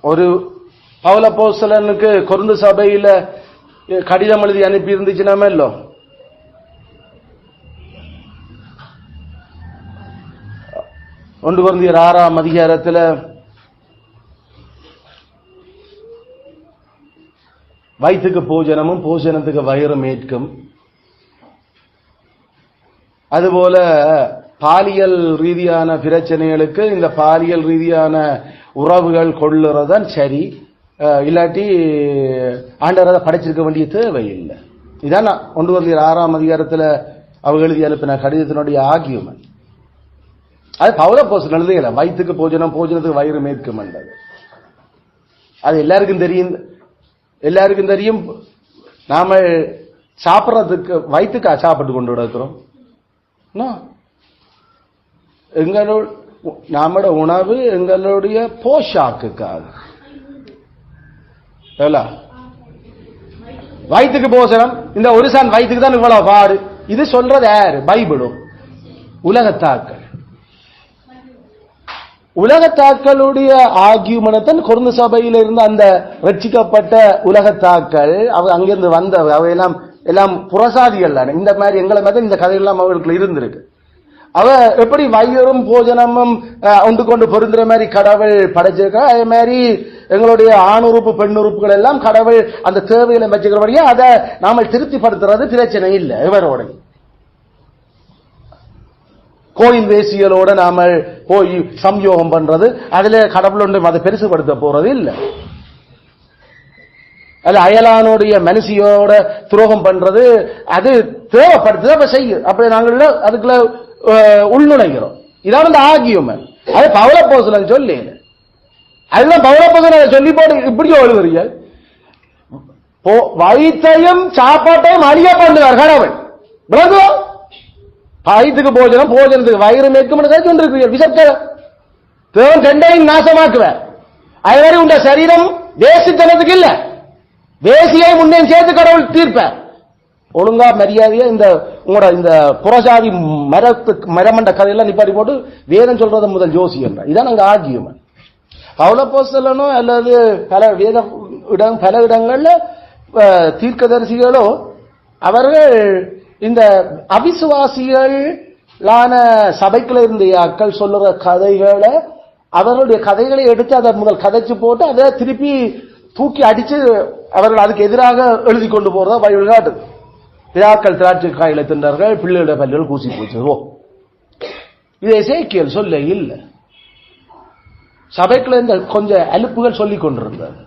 ஒரு பவுல் அப்போஸ்தலனுக்கு கொரிந்து சபையில கடிதம் எழுதி அனுப்பி இருந்துச்சுனாமே இல்லோ, 1 கொரிந்தியர் 6ஆம் அதிகாரத்துல வயிற்றுக்கு போஜனமும் போஜனத்துக்கு வயிறும் ஏற்கும், அதுபோல பாலியல் ரீதியான பிரச்சனைகளுக்கு இந்த பாலியல் ரீதியான உறவுகள் கொள்ளுறதான் சரி, இல்லாட்டி ஆண்டவர் அதை படைச்சிருக்க வேண்டிய தேவையில்லை. இதான் கொண்டு வந்து 6ஆம் அதிகாரத்தில் அவங்க எழுதி அனுப்பின கடிதத்தினுடைய ஆகியுமெண்ட். அது பவுலப்போஸ்தலன் எழுதுகிற வயிற்றுக்கு போஜனம், போஜனத்துக்கு வயிறு மேற்கும் என்றது. அது எல்லாருக்கும் தெரியும். நாம சாப்பிட்றதுக்கு வயிற்றுக்கா சாப்பிட்டு கொண்டு இருக்கிறோம். நம்மட உணவு எங்களுடைய போஷாக்குக்காக. வயிற்றுக்கு போசனம், இந்த ஒரு சான் வயிற்றுக்கு தான் இவ்வளவு பாடு. இது சொல்றது யாரு? பைபிளும் உலகத்தாக்கள். உலகத்தாக்களுடைய ஆகியுமனத்தன் கொருந்து சபையில் இருந்த அந்த ரட்சிக்கப்பட்ட உலகத்தாக்கள் அங்கிருந்து வந்த அவையெல்லாம் எல்லாம் புறசாதிகள் தானே. இந்த மாதிரி எங்களை மாதிரி இந்த கதையெல்லாம் அவர்களுக்கு இருந்திருக்கு. அவ எப்படி வயிறும் போஜனமும் ஒன்று கொண்டு பொருந்துற மாதிரி கடவுள் படைச்சிருக்க, அதே மாதிரி எங்களுடைய ஆணுறுப்பு பெண்ணுறுப்புகள் எல்லாம் கடவுள் அந்த தேவைகளை வச்சுக்கிறபடியா அதை நாம திருப்திப்படுத்துறது பிரச்சனை இல்லை. இவரோட கோயில் வேசிகளோட நாம போய் சம்யோகம் பண்றது, அதுல கடவுள் ஒன்று அதை பெருசுபடுத்த போறது இல்லை. அது அயலானுடைய மனுஷியோட துரோகம் பண்றது, அது தேவைப்படுத்துது செய்ய. அப்ப நாங்கள் அதுக்குள்ள உள்நுழைகிறோம். இதான் வந்து ஆகியுமெண்ட். அது பவுலப்போஸ்தலன் சொல்லி, அதுதான் பவுலப்போஸ்தலன் சொல்லி போட்டு இப்படியோ எழுதுறீங்க. வயிற்றையும் சாப்பாட்டையும் அழிய பண்ணுவார் கடவுள். வயிற்றுக்கு போஜனம், போஜனத்துக்கு வயிறு மேற்கும் கொண்டிருக்கிறீர்கள். விசக்க தேவன் ரெண்டையும் நாசமாக்குவார். அது மாதிரி உண்ட சரீரம் வேசித்தனத்துக்கு இல்ல, வேசியை முன்னே சேர்த்து கடவுள் தீர்ப்பார். ஒழுங்கா மரியாதையா இந்த உங்களோட இந்த புறசாதி மரமண்ட கதையெல்லாம் நிப்பாட்டி போட்டு வேதம் சொல்றத முதல் ஜோசி என்ற இதான் அங்க ஆகியுமெண்ட். பவுலப்போஸ்தலனோ அல்லது பல இடங்கள்ல தீர்க்கதரிசிகளோ அவர்கள் இந்த அவிசுவாசிகளான சபைக்குள்ள இருந்த ஆட்கள் சொல்லுற கதைகளை, அவர்களுடைய கதைகளை எடுத்து அதை முதல் கதைச்சு போட்டு அதை திருப்பி தூக்கி அடிச்சு அவர்கள் அதுக்கு எதிராக எழுதி கொண்டு போறதா பைபிள் காட்டுது. பிதாக்கள் திராட்சை காயில தின்றார்கள், பிள்ளைகளுடைய பல்லுகள் கூசி போச்சு. இது எசேக்கியேல் சொல்ல இல்லை, சபைக்குள்ள இந்த கொஞ்சம் அலுப்புகள் சொல்லிக் கொண்டிருந்தது.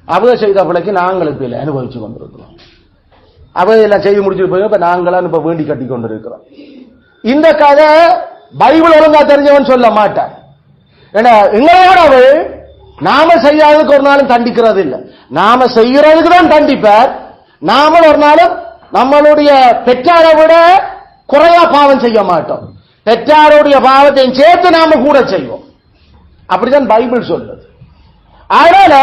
அவங்க செய்த பிள்ளைக்கு நாங்கள் இப்ப அனுபவிச்சு கொண்டிருக்கிறோம். அவையெல்லாம் செய்து முடிச்சுட்டு போய் இப்ப நாங்களாம் இப்ப வேண்டி கட்டி கொண்டிருக்கிறோம். இந்த கதை பைபிள் ஒழுங்கா தெரிஞ்சவன் சொல்ல மாட்டான். ஏன்னா எங்களோட அவள் நாம செய்யாததுக்கு ஒரு நாளும் தண்டிக்கிறது இல்லை, நாம செய்யறதுக்கு தான் தண்டிப்பார். நாம ஒரு நாளும் நம்மளுடைய பெற்றாரை விட குறையா பாவம் செய்ய மாட்டோம். பெற்றாருடைய பாவத்தையும் சேர்த்து நாம கூட செய்வோம். அப்படிதான் பைபிள் சொல்லுது. அதனால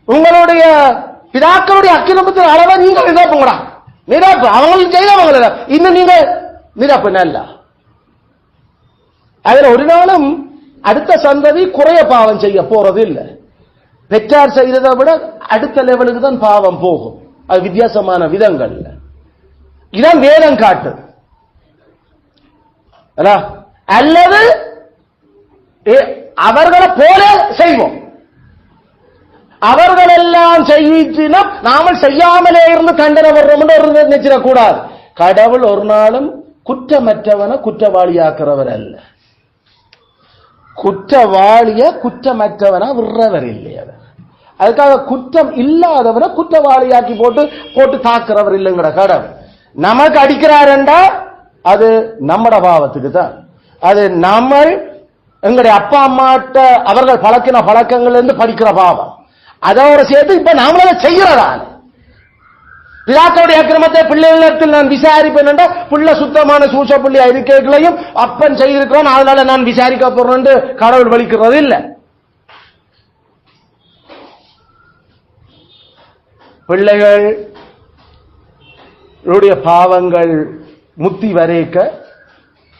உங்களுடைய பிதாக்களுடைய அக்கிரமத்தின் அளவை நீங்க நிரப்புங்கடா, நிரப்பு. அவங்களும் செய்தவங்கள இன்னும் நீங்க நிரப்பு நல்ல. அதுல ஒரு நாளும் அடுத்த சந்ததி குறைய பாவம் செய்ய போறது இல்லை. பெற்றார் செய்ததை விட அடுத்த லெவலுக்கு தான் பாவம் போகும். அது வித்தியாசமான விதங்கள். இதான் வேதம் காட்டு. அல்லது அவர்களை போல செய்வோம். அவர்களெல்லாம் செய்யினா நாமல் செய்யாமலே இருந்து தண்டனை வர்றோம் நினைச்சிடக்கூடாது. கடவுள் ஒரு நாளும் குற்றமற்றவனை குற்றவாளியாக்குறவர் அல்ல, குற்றவாளிய குற்றமற்றவனா விடுறவர் இல்லையா. அதுக்காக குற்றம் இல்லாதவரை குற்றவாளியாக்கி போட்டு தாக்குறவர் இல்லைங்கிற கடவுள். நமக்கு அடிக்கிறாருண்டா அது நம்மட பாவத்துக்கு தான். அது நம்ம எங்களுடைய அப்பா அம்மாட்ட அவர்கள் பழக்கின பழக்கங்கள் இருந்து படிக்கிற பாவம். அதோட சேர்த்து இப்ப நாமளே செய்யறதான். பிதாக்களுடைய அக்கிரமத்தை பிள்ளைகளிடத்தில் நான் விசாரிப்பேன், புள்ள சுத்தமான சூச புள்ளி அறிக்கைகளையும் அப்பன் செய்திருக்கிறான், அதனால நான் விசாரிக்க போறேன் கடவுள் வலிக்கிறது இல்லை. பிள்ளைகளுடைய பாவங்கள் முத்தி வரைக்க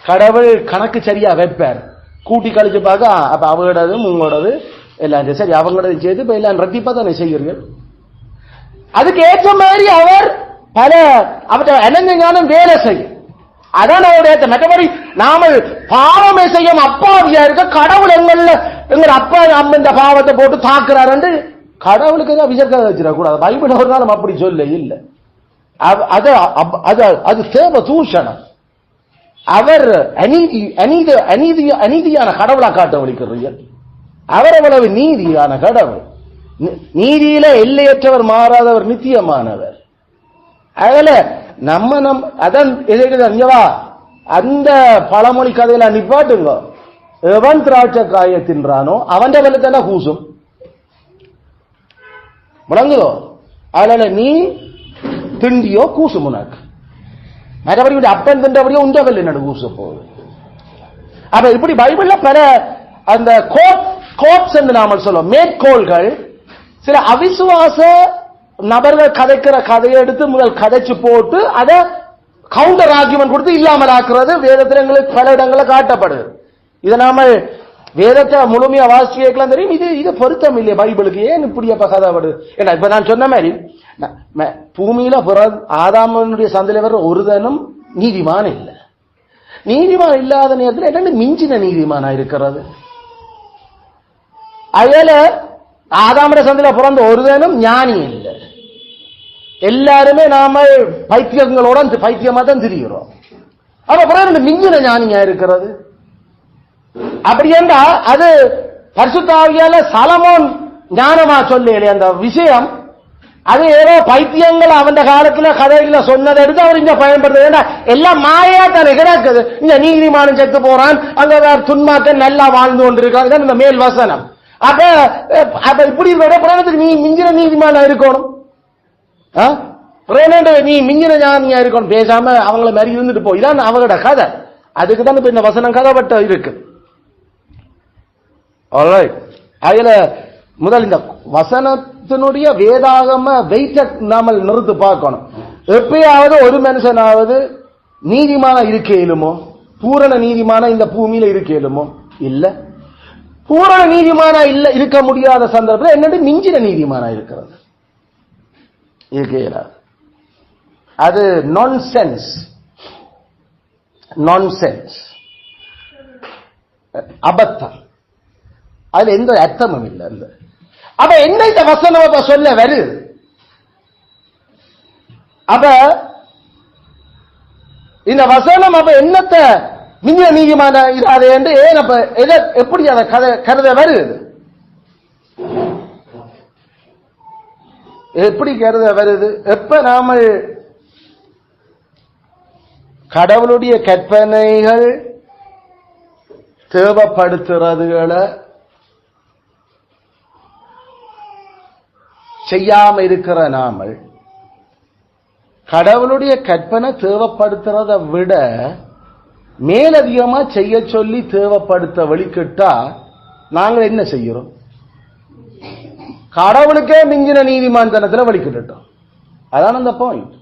கடவுள் கணக்கு சரியா வைப்பார். கூட்டி கழிச்சு பார்க்க அப்ப அவங்களோடதும் உங்களோடது எல்லாம் சரி, அவங்களோட செய்து இப்ப எல்லாம் ரத்திப்பா தானே செய்கிறீர்கள். அதுக்கு ஏற்ற மாதிரி அவர் பல அவற்றை அனஞ்ஞானம் வேலை செய்யும். அதான் அவருடைய மற்றபடி நாம பாவமே செய்யும் அப்பாவியா இருக்க கடவுள் எங்க அப்பா நம்ம இந்த பாவத்தை போட்டு தாக்குறாரு கடவுளுக்கு தான் விசர்க்க வச்சிடக்கூடாது. பைபிள் ஒரு நாளும் அப்படி சொல்ல இல்லை. அது தேவ தூஷணம். அவர் அநீதியான கடவுளா காட்ட வலிக்கிறீர்கள். அவர் எவ்வளவு நீதியான கடவுள். நீதியில எல்லையற்றவர், மாறாதவர், நித்தியமானவர். அதுல அதான் எதிர்வா அந்த பழமொழி கதையில நிப்பாட்டுங்க. எவன் திராட்சை காய தின்றானோ அவன் வெள்ளத்தான கூசும். முழங்குதோ? அதனால நீ திண்டியோ கூசும் உனக்கு. மற்றபடி அப்பன் தின்றபடியோ உண்ட வெள்ள நடு கூச போகுது. அப்ப இப்படி பைபிள்ல பல அந்த கோட்ஸ் என்று நாம சொல்லுவோம், மேற்கோள்கள். சில அவிசுவாச நபர்கள் கதைக்கிற கதையை எடுத்து முதல் கதைச்சு போட்டு அதை கவுண்டர் ஆர்குமெண்ட் கொடுத்து இல்லாமல் ஆக்குறது வேதத்தில் எங்களுக்கு பல இடங்களில் காட்டப்படுது. இதை நாம வேதத்தை முழுமையா வாசிச்சு கேட்கலாம் தெரியும். இது பொருத்தம் இல்லையா பைபிளுக்கு? ஏன் இப்படி அப்ப கதை வருது? ஏன்னா இப்ப நான் சொன்ன மாதிரி பூமியில ஆதாமனுடைய சந்தையில வர ஒருதனும் நீதிமான் இல்லை. நீதிமான் இல்லாத நேரத்தில் என்ன மிஞ்சின நீதிமானா இருக்கிறது? அதனால ஆதாமுடைய சந்தையில பிறந்த ஒருதனும் ஞானி இல்லை. எல்லாருமே நாம பைத்தியங்களோட பைத்தியமா தான் திரிகிறோம். அப்ப மிஞ்சின ஞானியா இருக்கிறது. அப்படி என்றா அது பரிசுத்த ஆவியால சாலமோன் ஞானமா சொல்லல அந்த விஷயம். அது ஏதோ பைத்தியங்கள் அவன் காலத்துல கதையில சொன்னதை எடுத்து அவர் இங்க பயன்படுத்த எல்லாம் மாயா தானே கிடக்குது. இந்த நீதிமானம் செத்து போறான், அங்க துன்மாக்க நல்லா வாழ்ந்து கொண்டிருக்காங்க இந்த மேல் வசனம். அப்ப இப்படி பிரேனத்துக்கு நீ மிஞ்சின நீதிமானா இருக்கணும், நீ மிஞ்சின ஞானியா இருக்கணும். பேசாம அவங்கள மாதிரி இருந்துட்டு போய் இதான் அவங்களோட கதை. அதுக்கு தான் இப்ப இந்த வசனம் கதைப்பட்ட இருக்கு. அதுல முதல் இந்த வசனத்தினுடைய வேதாகம வெயிட்ட நாம நிறுத்து பார்க்கணும். எப்பயாவது ஒரு மனுஷனாவது நீதிமான இருக்க இயலுமோ? பூரண நீதிமான இந்த பூமியில இருக்க இயலுமோ? இல்ல. பூரண நீதிமான இல்ல இருக்க முடியாத சந்தர்ப்பத்தில் என்னது மிஞ்சின நீதிமானா இருக்கிறது இருக்க இயலாது. அது நான்சென்ஸ், அபத்தம். அதுல எந்த அர்த்தமும் இல்லை. அப்ப என்ன இந்த வசனம் சொல்ல வருது? அப்ப இந்த வசனம் அப்ப என்னத்தை மிஞ்ச நீதிமான இராது என்று ஏன் அப்ப எப்படி அதை கருத வருது? எப்படி கருத வருது? எப்ப நாம கடவுளுடைய கற்பனைகள் தேவைப்படுத்துறதுகளை செய்யாம இருக்கிற நாமல் கடவுளுடைய கற்பனை தேவைப்படுத்துறதை விட மேலதிகமா செய்ய சொல்லி தேவைப்படுத்த வழிகிட்டா நாங்கள் என்ன செய்கிறோம்? கடவுளுக்கே மிஞ்சின நீதிமான்தனத்தில் வழிகிட்டோம். அதான் அந்த பாயிண்ட்.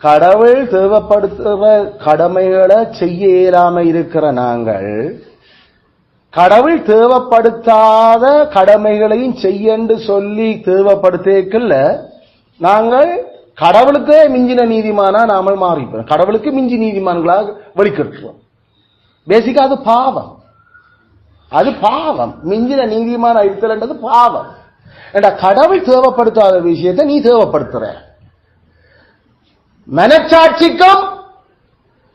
கடவுள் தேவைப்படுத்துற கடமைகளை செய்ய இயலாம இருக்கிற நாங்கள் கடவுள் தேவைப்படுத்தாத கடமைகளையும் செய்யன்னு சொல்லி தேவைப்படுத்தல நாங்கள் கடவுளுக்கே மிஞ்சின நீதிமானா நாமல் மாறிப்போம். கடவுளுக்கு மிஞ்சி நீதிமான்களாக வெளிக்கிட்டுறோம். பேசிக்கா அது பாவம். அது பாவம். மிஞ்சின நீதிமான இருத்தல்ன்றது பாவம். ஏண்டா கடவுள் தேவைப்படுத்தாத விஷயத்தை நீ தேவைப்படுத்துற. மனச்சாட்சிக்கும்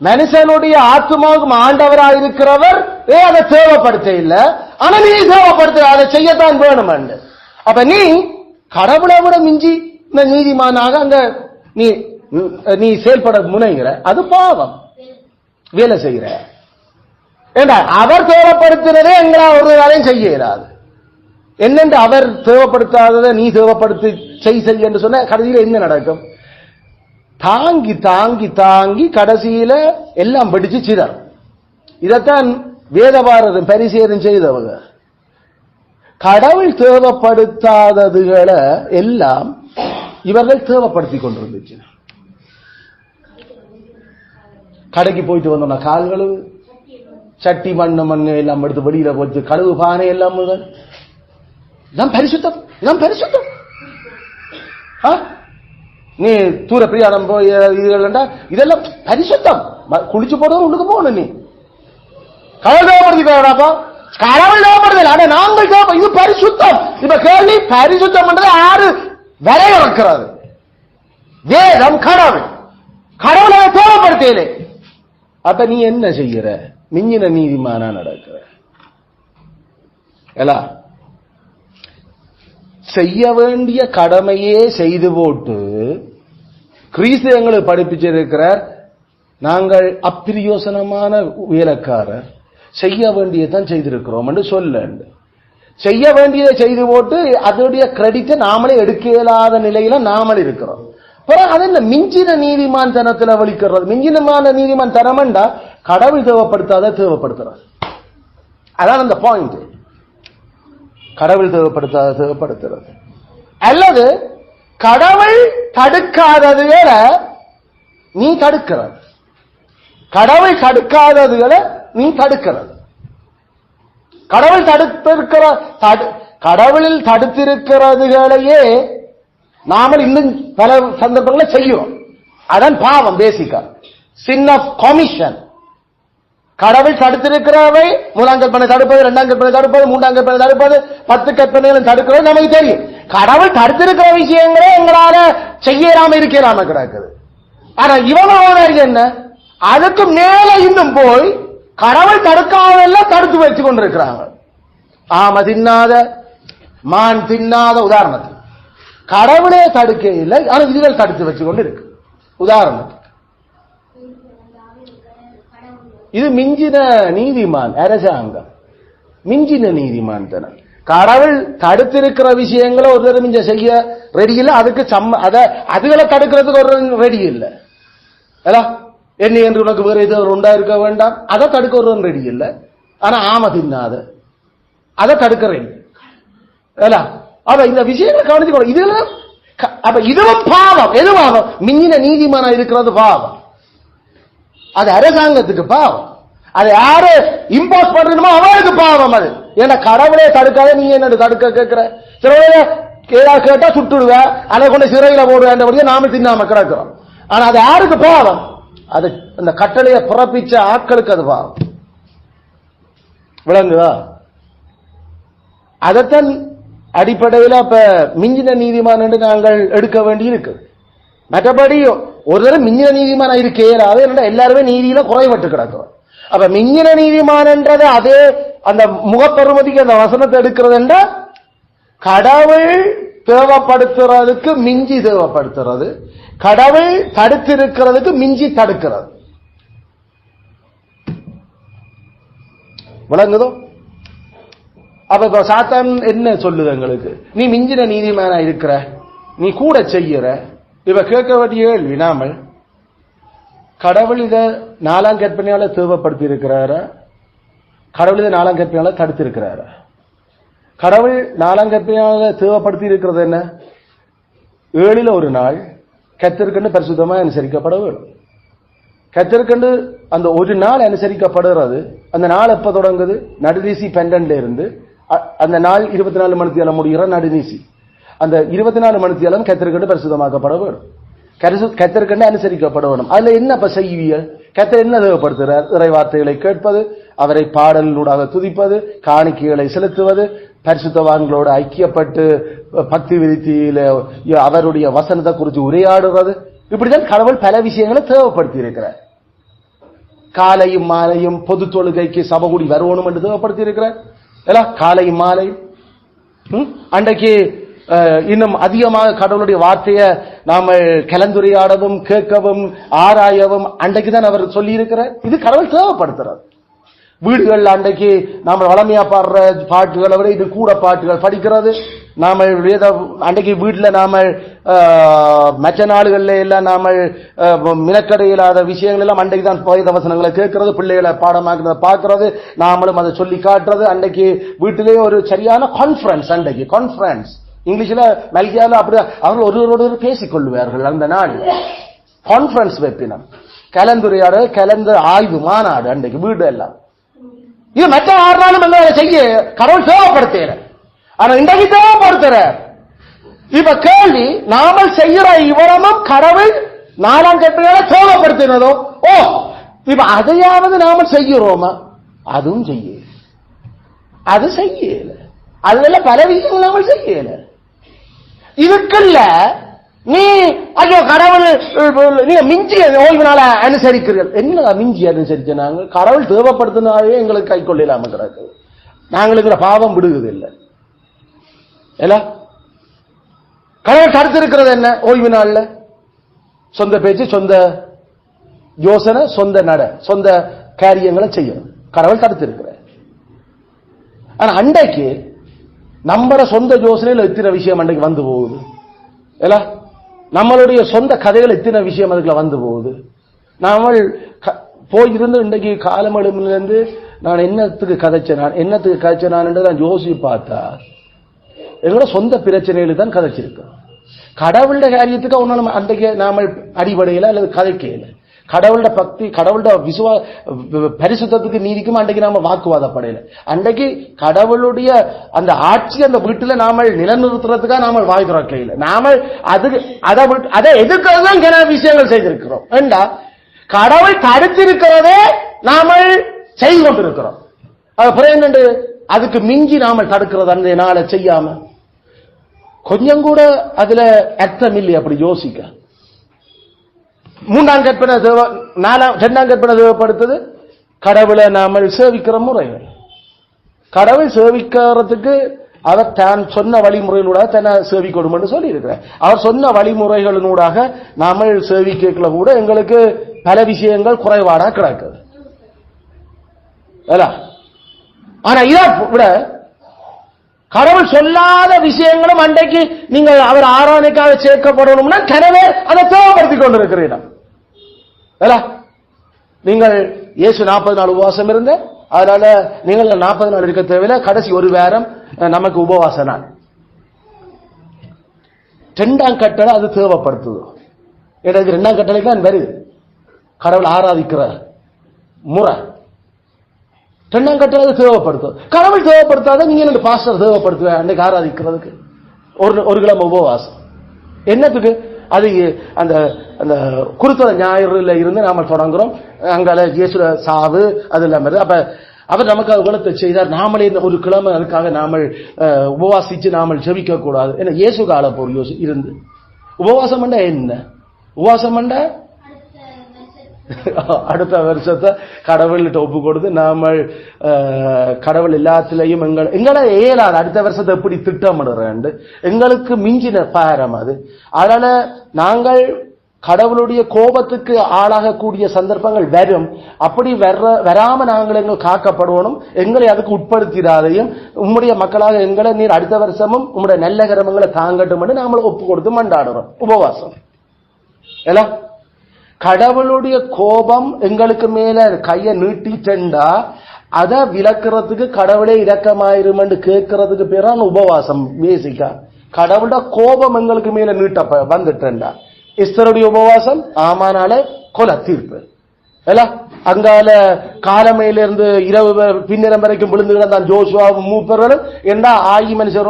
மனுஷனுடைய ஆத்மாவுக்கும் ஆண்டவராக இருக்கிறவர் அதை தேவைப்படுத்த இல்ல, ஆனா நீ தேவைப்படுத்த அதை செய்யத்தான் வேணும். அப்ப நீ கடவுளை விட மிஞ்சி நீதிமானாக அங்க நீ செயல்பட முனைகிற, அது பாவம். வேலை செய்கிற. ஏண்டா அவர் தேவைப்படுத்துறதே எங்களா ஒரு வேலையும் செய்ய இயலாது. என்னென்று அவர் தேவைப்படுத்தாததை நீ தேவைப்படுத்தி செய் என்று சொன்ன கடைசியில் என்ன நடக்கும்? தாங்கி தாங்கி தாங்கி கடைசியில எல்லாம் படிச்சு சிதர். இதத்தான் வேதபாரதம் பரிசேதம் செய்தவங்க. கடவுள் தேவைப்படுத்தாததுகளை எல்லாம் இவர்கள் தேவைப்படுத்தி கொண்டிருந்துச்சு. கடைக்கு போயிட்டு வந்தோம்னா கால் கழுவு, சட்டி மண்ணு எல்லாம் எடுத்து வெளியில போச்சு, கழுவு பானை எல்லாம் முதல் இதான் பரிசுத்தம். இதான் பரிசுத்தம். நீ தூர பிரியாணம் போய் இதெல்லாம் பரிசுத்தம். குளிச்சு போறது உள்ளுக்கு போகணும். நீ கடவுள் தேவைப்படுத்திக்கோடாப்பா, கடவுள் தேவைப்படுதல். ஆனா நாங்கள் இது பரிசுத்தம். இப்ப கேள்வி, பரிசுத்தம் பண்றது யாரு வரையறுக்கிறது? வேதம். கடவுள் கடவுளை தேவைப்படுத்தல. அப்ப நீ என்ன செய்யற? மிஞ்சின நீதிமானா நடக்கிற. செய்ய வேண்டிய கடமையே செய்து போட்டு கிறிஸ்து எங்களுக்கு படிப்பிச்சிருக்கிறார், நாங்கள் அப்பிரியோசனமான வேலைக்காரர், செய்ய வேண்டியதான் செய்திருக்கிறோம் என்று சொல்ல. செய்ய வேண்டியதை செய்து போட்டு அதோடைய கிரெடிட்டை நாமளே எடுக்க இயலாத நிலையில நாமல் இருக்கிறோம். அது என்ன மிஞ்சின நீதிமான் தனத்துல வலிக்கிறது? மிஞ்சினமான நீதிமான் தனம்டா கடவுள் தேவைப்படுத்தாத தேவைப்படுத்துறார். அதான் அந்த பாயிண்ட். கடவுள் தேவைப்படுத்தாத தேவைப்படுத்துறது அல்லது கடவுள் தடுக்காததுகளை நீ தடுக்கிறது. கடவுள் தடுக்காததுகளை நீ தடுக்கிறது. கடவுள் தடுத்திருக்கிற கடவுளில் தடுத்திருக்கிறதுகளையே நாம இன்னும் பல சந்தர்ப்பங்களை செய்கிறோம். அதான் பாவம். பேசிக்கா சின் ஆஃப் கமிஷன். கடவுள் தடுத்திருக்கிறவை முதலாம் கற்பனை தடுப்பது, இரண்டாம் கற்பனை தடுப்பது, மூன்றாம் கற்பனை தடுப்பது, 10 கற்பனைகளும் தடுக்கிறது நமக்கு தெரியும். கடவுள் தடுத்திருக்கிற விஷயங்களே எங்களால செய்யலாம இருக்கலாம கிடக்குது. ஆனா இவனோட என்ன, அதுக்கு மேல இன்னும் போய் கடவுள் தடுக்காதெல்லாம் தடுத்து வச்சு கொண்டிருக்கிறாங்க. ஆம தின்னாத மான் தின்னாத உதாரணத்துக்கு கடவுளே தடுக்க இல்லை, ஆனா இதுகள் தடுத்து வச்சு கொண்டு இருக்கு. உதாரணத்துக்கு இது மிஞ்சின நீதிமான் அரசாங்கம், மிஞ்சின நீதிமான் தனம். கடவுள் தடுத்திருக்கிற விஷயங்களை ஒரு தடவை மிஞ்ச செய்ய ரெடி இல்லை, அதுக்கு அதுகளை தடுக்கிறதுக்கு ஒரு ரெடி இல்லை. என்ன என்று உனக்கு வேற எதுவும் உண்டா இருக்க வேண்டாம், அதை தடுக்க ஒரு ரெடி இல்லை. ஆனா ஆம தின்னாத அதை தடுக்கிறேன். அப்ப இந்த விஷயங்களை கவனிச்சுக்கணும். இதெல்லாம் அப்ப இதுவும் பாவம். எது பாவம்? மிஞ்சின நீதிமானா இருக்கிறது பாவம். அது அரசாங்கத்துக்கு பாவம். அது யாரு இம்போஸ் பண்றணுமோ அவருக்கு பாவம். அது ஏன்னா கடவுளே தடுக்காத நீ என்ன தடுக்க கேட்கிற? சிறையில கேட்டா சுட்டுடுவ, அதை கொண்டு சிறையில போடுவேன், நாம தின்னாம கிடக்கிறோம். ஆனா அது யாருக்கு பாவம்? அது அந்த கட்டளையை பிறப்பிச்ச ஆட்களுக்கு அது பாவம். விளங்குதா? அதத்தான் அடிப்படையில் அப்ப மிஞ்சின நீதிமான் என்று நாங்கள் எடுக்க வேண்டி இருக்கு. மற்றபடி ஒரு தடவை மிஞ்சின நீதிமான இருக்கே, அது என்னடா எல்லாருமே நீதியில குறைபட்டு கிடக்கும். அப்ப மிஞ்சின நீதிமான் என்றது அதே அந்த முகப்பெருமதிக்கு அந்த வசனத்தை எடுக்கிறது என்றா கடவுள் தேவைப்படுத்துறதுக்கு மிஞ்சி தேவைப்படுத்துறது, கடவுள் தடுத்திருக்கிறதுக்கு மிஞ்சி தடுக்கிறது. விளங்குதோ? அப்ப சாத்தான் என்ன சொல்லுது எங்களுக்கு? நீ மிஞ்சின நீதிமானா இருக்கிற, நீ கூட செய்யற. இவ கேட்க வேண்டிய கேள்வி, நாமல் கடவுள் இதை 4ஆம் கற்பனையால தேவைப்படுத்தி இருக்கிறாரா? கடவுள் இதை 4ஆம் கற்பனையால தடுத்திருக்கிறாரா? கடவுள் 4ஆம் கற்பனையால தேவைப்படுத்தி இருக்கிறது என்ன? 7ல் ஒரு நாள் கர்த்தருக்கென்று பரிசுத்தமா அனுசரிக்கப்பட வேண்டும். கர்த்தருக்கென்று அந்த ஒரு நாள் அனுசரிக்கப்படுறது. அந்த நாள் எப்ப தொடங்குது? நடுநீசி 12ல இருந்து அந்த நாள் 24 மணித்தியாலம் முடிகிற நடுநீசி. அந்த 24 மணித்தியாலம் கர்த்தருக்கென்று பரிசுத்தமாக்கப்பட வேண்டும், கர்த்தருக்கென்று அனுசரிக்கப்பட வேண்டும். அதுல என்ன செய்வியல்? கர்த்தர் என்ன தேவைப்படுத்துகிறார்? இறை வார்த்தைகளை கேட்பது, அவரை பாடலூடாக துதிப்பது, காணிக்கைகளை செலுத்துவது, பரிசுத்தவான்களோடு ஐக்கியப்பட்டு பக்தி விருத்தியில அவருடைய வசனத்தை குறித்து உரையாடுறது. இப்படிதான் கடவுள் பல விஷயங்களை தேவைப்படுத்தி இருக்கிறார். காலையும் மாலையும் பொது தொழுகைக்கு சபைகூடி வரணும் என்று தேவைப்படுத்தி இருக்கிறார். காலையும் மாலையும் அன்றைக்கு இன்னும் அதிகமாக கடவுளுடைய வார்த்தையை நாம கலந்துரையாடவும் கேட்கவும் ஆராயவும் அன்றைக்கு தான் அவர் சொல்லி இருக்கிறார். இது கடவுள் தேவைப்படுத்துறார். வீடுகள் அன்றைக்கு நாம வளமையா பாடுற பாட்டுகளை விட இது கூட பாட்டுகள் படிக்கிறது. நாம அன்றைக்கு வீட்டுல நாம மற்ற நாடுகள்ல எல்லாம் நாம மினக்கடையில்லாத விஷயங்கள் எல்லாம் அன்றைக்கு தான் வேத வசனங்களை கேட்கறது, பிள்ளைகளை பாடமாக்குறத பாக்குறது, நாமளும் அதை சொல்லி காட்டுறது. அன்றைக்கு வீட்டிலேயே ஒரு சரியான கான்ஃபரன்ஸ், அன்றைக்கு கான்ஃபரன்ஸ் இங்கிலீஷ்ல மல்கியால அப்படி அவர்கள் ஒருவரோடு பேசிக் கொள்வார்கள். அந்த நாள் கான்ஃபரன்ஸ் வைப்பினம், கலந்துரையாடல், கலந்து ஆய்வு மாநாடு அன்றைக்கு வீடு எல்லாம். இது மற்ற 6 நாளும் செய்ய கடவுள் தேவைப்படுத்துற. ஆனா இன்றைக்கு தேவைப்படுத்துற. இப்ப கேள்வி, நாமல் செய்யற இவரமும் கடவுள் 4ஆம் கற்பனையால தேவைப்படுத்தினதோ? ஓ, இப்ப அதையாவது நாம செய்யறோமா? அதுவும் செய்ய, அது செய்யல. அதுல பல விஷயங்கள் நாம செய்யல. இதுக்குள்ள நீ ஐயோ கடவுள் நீங்க மிஞ்சி ஓய்வு நாள அனுசரிக்கிறீர்கள். என்ன மிஞ்சி அனுசரிச்ச நாங்கள்? கடவுள் தேவைப்படுத்தினாலே எங்களுக்கு கை கொள்ளலாம கிடக்கு. நாங்களுக்கு பாவம் விடுகிறது இல்லை. கடவுள் தடுத்திருக்கிறது என்ன? ஓய்வு நாள்ல சொந்த பேச்சு, சொந்த யோசனை, சொந்த நட, சொந்த காரியங்களை செய்யணும். கடவுள் தடுத்திருக்கிற. ஆனா அண்டைக்கு நம்மள சொந்த யோசனையில் எத்தனை விஷயம் அன்றைக்கு வந்து போகுது. நம்மளுடைய சொந்த கதைகள் எத்தனை விஷயம் அதுக்குள்ள வந்து போகுது. நாம போயிருந்து இன்றைக்கு காலமளிலிருந்து நான் என்னத்துக்கு கதைச்சேன் நான் யோசி பார்த்தா எங்களோட சொந்த பிரச்சனைகளுக்கு தான் கதைச்சிருக்கோம். கடவுளுடைய காரியத்துக்கு ஒன்னும் அன்றைக்கு நாம அடிப்படையில அல்லது கதைக்கையில கடவுளோட பக்தி, கடவுளோட பரிசுத்தத்துக்கு நீதிக்கும் அன்றைக்கு நாம வாக்குவாதப்படையில. அன்றைக்கு கடவுளுடைய அந்த ஆட்சி அந்த வீட்டுல நாம நிலநிறுத்துறதுக்காக நாம வாய் திறக்கையில நாம அதை எதிர்க்கிறதுதான் சில விஷயங்கள் செய்திருக்கிறோம். ஏண்டா கடவுள் தடுத்திருக்கிறதே நாம செய்து கொண்டிருக்கிறோம். அப்புறம் என்னண்டு அதுக்கு மிஞ்சி நாம தடுக்கிறது அந்த நாளை செய்யாம கொஞ்சம் கூட அதுல அர்த்தம் இல்லை. அப்படி யோசிக்க மூன்றாம் கற்பனை இரண்டாம் கற்பனை தேவைப்படுத்தது கடவுளை நாம சேவிக்கிற முறைகள். கடவுள் சேவிக்கிறதுக்கு அவர் தான் சொன்ன வழிமுறைகளூடாக தன்னை சேவிக்கணும் என்று சொல்லி இருக்கிறார். அவர் சொன்ன வழிமுறைகளினூடாக நாம சேவிக்கல கூட எங்களுக்கு பல விஷயங்கள் குறைபாடா கிடக்குது. ஆனா இதை விட கடவுள் சொல்லாத விஷயங்களும் அன்றைக்கு நீங்கள் அவர் ஆராதனைக்காக சேர்க்கப்படணும்னா கனவே அதை தேவைப்படுத்திக் கொண்டிருக்கிறீர்கள். நீங்கள் இயேசு 40 நாள் உபவாசம் இருந்த, அதனால நீங்கள் 40 நாள் இருக்க தேவையில்லை, கடைசி ஒரு வாரம் நமக்கு உபவாச நாள். இரண்டாம் கட்டளை அது தேவைப்படுத்துது. எனக்கு இரண்டாம் கட்டளைக்கு தான் வருது கடவுள் ஆராதிக்கிற முறை. இரண்டாம் கட்டளை அது தேவைப்படுத்தும். கடவுள் தேவைப்படுத்தாத நீங்க என்ன பாஸ்டர் தேவைப்படுத்துவேன் அன்னைக்கு ஆராதிக்கிறதுக்கு ஒரு கிழமை உபவாசம் என்னத்துக்கு? அது அந்த அந்த குருத்தல ஞாயிறுல இருந்து நாம தொடங்குறோம். அங்கால இயேசு சாவு அது இல்லாம அப்ப அவர் நமக்கு உலகத்தை செய்தார். நாமளே ஒரு கிழமை அதுக்காக நாமல் உபவாசிச்சு நாமல் ஜெபிக்க கூடாது. ஏன்னா இயேசு கால போர் இருந்து உபவாசம் பண்ண என்ன? உபவாசம் பண்ண அடுத்த வருஷத்தை கடவுள்கிட்ட ஒப்பு கொடுத்து நாம கடவுள் எல்லாத்திலையும் எங்களை ஏலாது அடுத்த வருஷத்தை எப்படி திட்டமிடுறேன் எங்களுக்கு மிஞ்சின பாரம் அது. அதனால நாங்கள் கடவுளுடைய கோபத்துக்கு ஆளாகக்கூடிய சந்தர்ப்பங்கள் வரும். அப்படி வராம நாங்கள் எங்கள் காக்கப்படுவோம். எங்களை அதுக்கு உட்படுத்திடாதையும் உம்முடைய மக்களாக எங்களை நீர் அடுத்த வருஷமும் உம்முடைய நல்ல கிரமங்களை தாங்கட்டும் என்று நாம ஒப்பு கொடுத்து மண்டாடுறோம் உபவாசம். எல்லாம் கடவுளுடைய கோபம் எங்களுக்கு மேல கைய நீட்டிட்டா அதை விளக்குறதுக்கு கடவுளே இரக்கமாயிரும் என்று கேட்கறதுக்கு பேரான உபவாசம். பேசிக்கா கடவுளோட கோபம் எங்களுக்கு மேல நீட்ட வந்துட்டா இஸ்தருடைய உபவாசம் ஆமானால கொலை தீர்ப்பு எல்லாம் அங்கால காலமையில இருந்து இரவு பின்னிரம் வரைக்கும் விழுந்து கிடந்தான் ஜோசுவா மூப்பர்களும் என்ன ஆயி மனுஷர்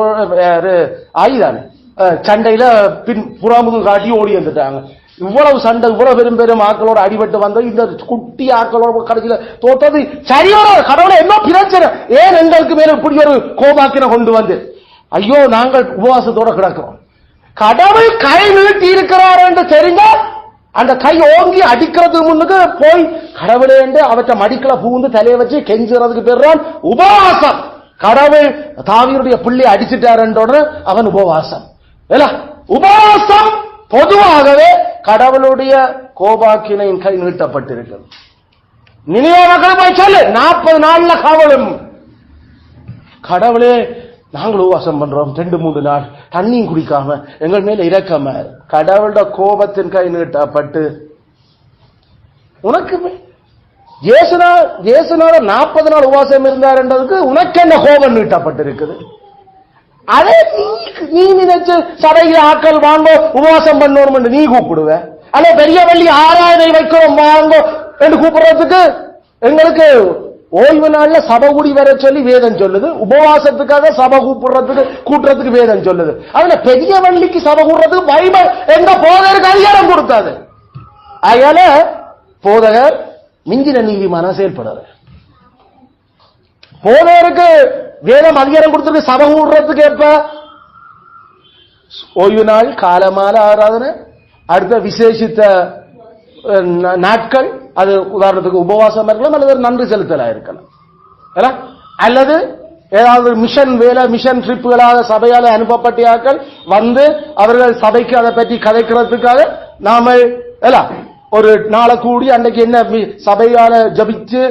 ஆயுதானே சண்டையில பின் புறாமுகம் காட்டி ஓடி வந்துட்டாங்க. இவ்வளவு சண்டை இவ்வளவு பெரும் பெரும் ஆக்களோட அடிபட்டு வந்த இந்த குட்டி ஆக்களோட கடைசியில தோற்றது சரியான கடவுளை என்ன பிரச்சனை ஏன் எங்களுக்கு மேல இப்படி ஒரு கோபாக்கின கொண்டு வந்து ஐயோ நாங்கள் உபவாசத்தோட கிடக்கிறோம். கடவுள் கை நீட்டி இருக்கிறார் என்று தெரிஞ்ச அந்த கை ஓங்கி அடிக்கிறதுக்கு முன்னுக்கு போய் கடவுளே என்று அவற்றை மடிக்கல பூந்து தலையை வச்சு கெஞ்சுறதுக்கு பேர் உபவாசம். கடவுள் தாவீதுடைய பிள்ளை அடிச்சுட்டார் என்றோட அவன் உபவாசம். உபவாசம் பொதுவாகவே கடவுளுடைய கோபாக்கினையின் கை நீட்டப்பட்டிருக்கிறது. நினைவே மக்கள் போய் சொல்லு 40 நாள்ல காவலும் கடவுளே நாங்கள் உபவாசம் பண்றோம் 2-3 நாள் தண்ணியும் குடிக்காம எங்கள் மேல இரக்கம கடவுளோட கோபத்தின் கை நீட்டப்பட்டு உனக்கு இயேசுனால 40 நாள் உபவாசம் இருந்தார் என்றதுக்கு உனக்கு என்ன கோபம் நீட்டப்பட்டிருக்குது? அதே நீ நினைச்சு சபையில் ஆக்கள் வாங்கோ உபவாசம் பண்ணணும் என்று நீ கூப்பிடுவ அல்ல பெரிய வள்ளி ஆராதனை வைக்கிறோம் வாங்கோ என்று கூப்பிடுறதுக்கு எங்களுக்கு ஓய்வு நாள்ல சபை கூடி வர சொல்லி வேதம் சொல்லுது. உபவாசத்துக்காக சபை கூட்டுறதுக்கு வேதம் சொல்லுது. அதுல பெரிய வள்ளிக்கு சபை கூடுறதுக்கு பைபிள் எங்க போதகருக்கு அதிகாரம் கொடுத்தாது. அதனால போதகர் மிஞ்சின நீதிமான செயல்படாது. போதகருக்கு வேதம் அதிகாரம் கொடுத்துருக்கு சபை கூடுறதுக்கு எப்ப ஓய்வு நாள், காலமால ஆராதனை, அடுத்த விசேஷித்த நாட்கள், அது உதாரணத்துக்கு உபவாசம் இருக்கலாம், அல்லது நன்றி செலுத்தலா இருக்கலாம், அல்லது ஏதாவது மிஷன் வேலை, மிஷன் ட்ரிப்புகளாக சபையால அனுப்பப்பட்டார்கள் வந்து அவர்கள் சபைக்கு அதை பற்றி கதைக்கிறதுக்காக நாம ஒரு நாளை கூடி அன்றைக்கு என்ன சபையால ஜபிச்சு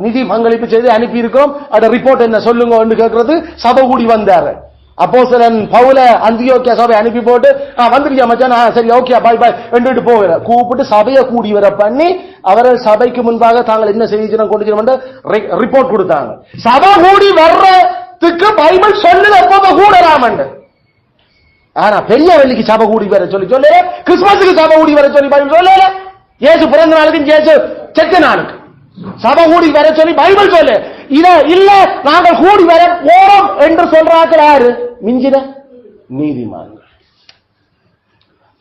நிதி பங்களிப்பு செய்து அனுப்பி இருக்கிறோம், அந்த ரிப்போர்ட் என்ன சொல்லுங்க கேட்கறது சபை கூடி வந்தாரு. அப்போஸ்தலன் பவுல அந்தியோக்கியா சபை அனுப்பி போட்டு வந்துருக்கியா மச்சான், சரி ஓகே பாய் பாய் ரெண்டு போகிற கூப்பிட்டு சபையை கூடி வர பண்ணி அவர்கள் சபைக்கு முன்பாக தாங்கள் என்ன செய்யணும் கொண்டு ரிப்போர்ட் கொடுத்தாங்க. சபை கூடி வர்றதுக்கு பைபிள் சொல்லுது எப்ப கூடலாம். ஆனா பெரிய வெள்ளிக்கு சபை கூடி வர சொல்லி சொல்லல, கிறிஸ்துமஸுக்கு சபை கூடி வர சொல்லி பைபிள் சொல்லல, இயேசு பிறந்த நாளுக்கு இயேசு செத்த நாளுக்கு சபை கூடி வர சொல்லி பைபிள் சொல்லு. இத இல்ல நாங்கள் கூடி வர போறோம் என்று சொல்றார்கள் யாரு? மிஞ்சின நீதிமான்கள்.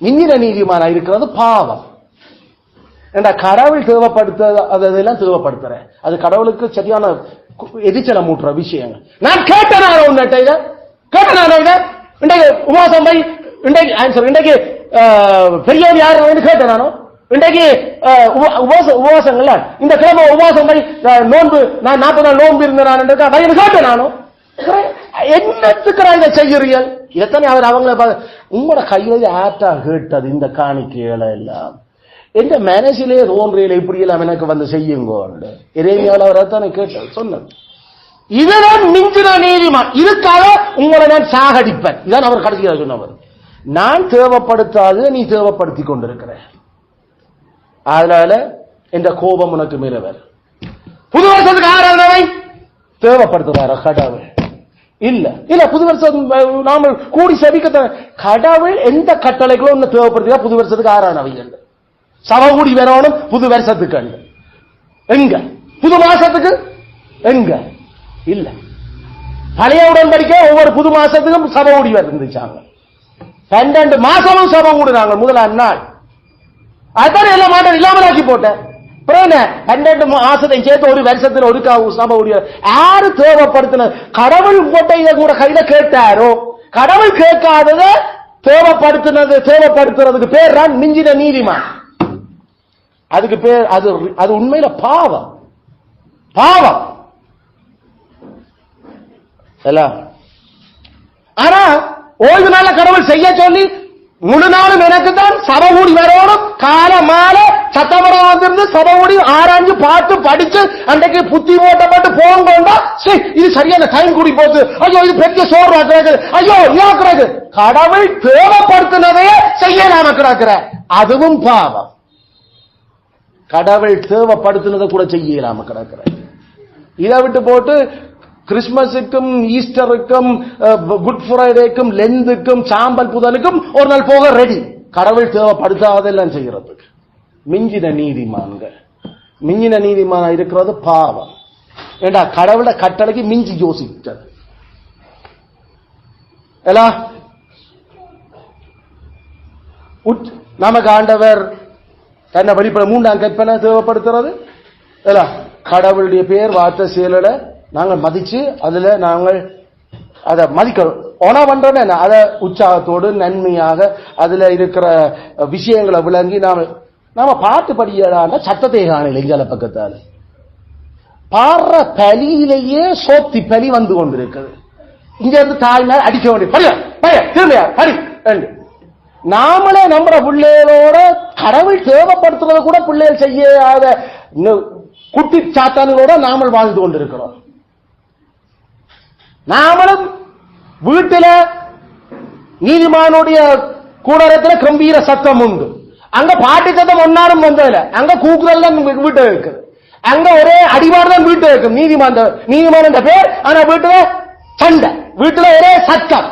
மிஞ்சின நீதிமானா இருக்கிறது பாவம். என்ற கடவுள் தேவைப்படுத்த அதெல்லாம் தேவைப்படுத்துற அது கடவுளுக்கு சரியான எரிச்சலை மூட்டுற விஷயங்கள். நான் கேட்டேன் உன்னிட்ட இத கேட்டேன். இன்றைக்கு உபவாசம் போய் இன்றைக்கு பெரியவர் யாரு கேட்டேன் நானும். இன்றைக்கு உபவாசங்கள்ல இந்த கிழமை உபவாசம் போய் நோன்பு, நான் 40 நாள் நோன்பு இருந்தேன் வயது கேட்டேன் நானும். என்னத்துக்கு இதை செய்கிறீர்கள்? இதைத்தானே அவர் அவங்கள உங்களோட கையில ஆட்டா கேட்டது இந்த காணிக்கைகளை எல்லாம் எந்த மனசிலேயே தோன்றியில இப்படி எல்லாம் எனக்கு வந்து செய்யுங்க இறைமையால் அவர் தானே கேட்டது சொன்னது. இதுதான் மிஞ்சின நீதிமான். இதுக்காக உங்களை நான் சாகடிப்பேன். இதான் அவர் கடைசியாக சொன்னவர். நான் தேவைப்படுத்தாது நீ தேவைப்படுத்திக் கொண்டிருக்கிற, அதனால இந்த கோபம் உனக்கு மேல வேற. புது வருஷத்துக்கு ஆராதனை தேவைப்படுத்துவார கடவுள் இல்ல இல்ல. புது வருஷம் நாம கூடி சபிக்க கடவுள் எந்த கட்டளைகளும் ஒன்னு தேவைப்படுத்தா புது வருஷத்துக்கு ஆராதனை சபை கூடி வரணும். புது வருஷத்துக்கு எங்க? புது மாசத்துக்கு எங்க? இல்ல. பழைய உடன்படிக்கை ஒவ்வொரு புது மாசத்துக்கும் சபை கூடி இருந்துச்சாங்க. 12 மாசமும் சபை கூடுறாங்க முதலாம் நாள். அதான் எல்லா மாட்டம் இல்லாமலாக்கி போட்டேன். 12 மாசத்தை சேர்த்து ஒரு வருஷத்துல ஒரு சபை கூடிய யாரு தேவைப்படுத்தின? கடவுள் போட்ட இதை கூட கையில கேட்டாரோ? கடவுள் கேட்காதத தேவைப்படுத்துறதுக்கு பேர் தான் மிஞ்சின நீதிமான். அதுக்கு பேர் அது உண்மையில பாவம். பாவம். ஆனா ஓய்வு நாள கடவுள் செய்ய சொல்லி முழு நாளும் எனக்கு தான் சபை கூடி வரணும். கால மால சத்தமரம் வந்திருந்து சபை கூடி ஆராய்ஞ்சு பார்த்து படிச்சு அன்றைக்கு புத்தி ஓட்டப்பட்டு போங்கோண்டா இது சரியான டைம் கூடி போகுது. ஐயோ இது பெரிய சோறு ஆக்குறது, ஐயோ இதாக்குறது. கடவுள் தேவைப்படுத்தினதையே செய்யலாம கிடக்கிற அதுவும் பாவம். கடவுள் தேவைப்படுத்தினதை கூட செய்யலாம கிடக்கிற. இதை விட்டு போட்டு கிறிஸ்துமஸுக்கும் ஈஸ்டருக்கும் குட் ஃப்ரைடேக்கும் லெந்துக்கும் சாம்பல் புதனுக்கும் ஒரு நாள் போக ரெடி. கடவுள் தேவைப்படுத்தாதெல்லாம் செய்யறதுக்கு மிஞ்சின நீதிமான்கள். மிஞ்சின நீதிமான இருக்கிறது பாவம். ஏண்டா கடவுள கட்டளைக்கு மிஞ்சி யோசித்தது. நமக்கு ஆண்டவர் என்ன வெளிப்பட 3ஆம் கற்பனை தேவைப்படுத்துறது கடவுளுடைய பேர் வார்த்தை செயலோட நாங்கள் மதிச்சு அதுல நாங்கள் அதை மதிக்கிறோம். ஓனா பண்றோம் அதை உற்சாகத்தோடு நன்மையாக அதுல இருக்கிற விஷயங்களை விளங்கி நாம பாட்டு படியாத சத்தத்தை காணல. எங்கால பக்கத்தால் பாடுற பலியிலேயே சோத்தி பலி வந்து கொண்டிருக்குது. இங்க இருந்து தாய்நாள் அடிக்க வேண்டிய திரும்பியா படி. நாமளே நம்மள பிள்ளைகளோட கடவுள் தேவைப்படுத்துறத கூட பிள்ளைகள் செய்யாத குட்டி சாத்தான்களோட நாமல் வாழ்ந்து கொண்டிருக்கிறோம். நாமளும் வீட்டில நீதிமானுடைய கூடாரத்தில் கம்பீர சத்தம் உண்டு. அங்க பாட்டி சத்தம் ஒன்னாரும் வந்ததில்ல. அங்க கூக்குரல் தான் வீட்டு இருக்குது. அங்க ஒரே அடிபாடு தான் வீட்டு இருக்கு. நீதிமான் என்ற பேர், ஆனா வீட்டுல சண்டை, வீட்டுல ஒரே சத்தம்.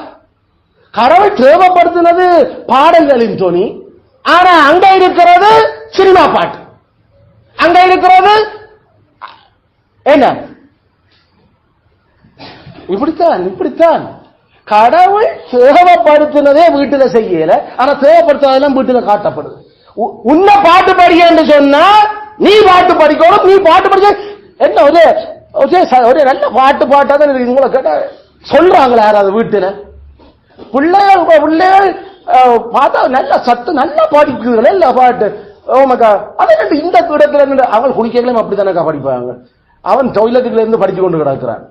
கடவுள் தேவைப்படுத்தினது பாடல்களின் துணி, ஆனா அங்க இருக்கிறது சினிமா பாட்டு. அங்க இருக்கிறது என்ன? இப்படித்தான் கடவுள் தேவைப்படுத்தினதே வீட்டுல செய்யல, ஆனா தேவைப்படுத்தாதெல்லாம் வீட்டுல காட்டப்படுது. உன்னை பாட்டு படிக்க என்று சொன்னா நீ பாட்டு படிக்கணும். நீ பாட்டு படிக்க என்ன ஒரு நல்ல பாட்டாதான் உங்களை கேட்ட சொல்றாங்களா யாராவது வீட்டுல? பிள்ளைகள் பார்த்தா நல்ல சத்து நல்லா படிக்குது நல்ல பாட்டு. ஓமக்கா அதை இந்த இடத்துல அவன் குடிக்கலாம் அப்படித்தானக்கா படிப்பாங்க. அவன் டாய்லெட்டுல இருந்து படிச்சு கொண்டு கிடக்குறான்.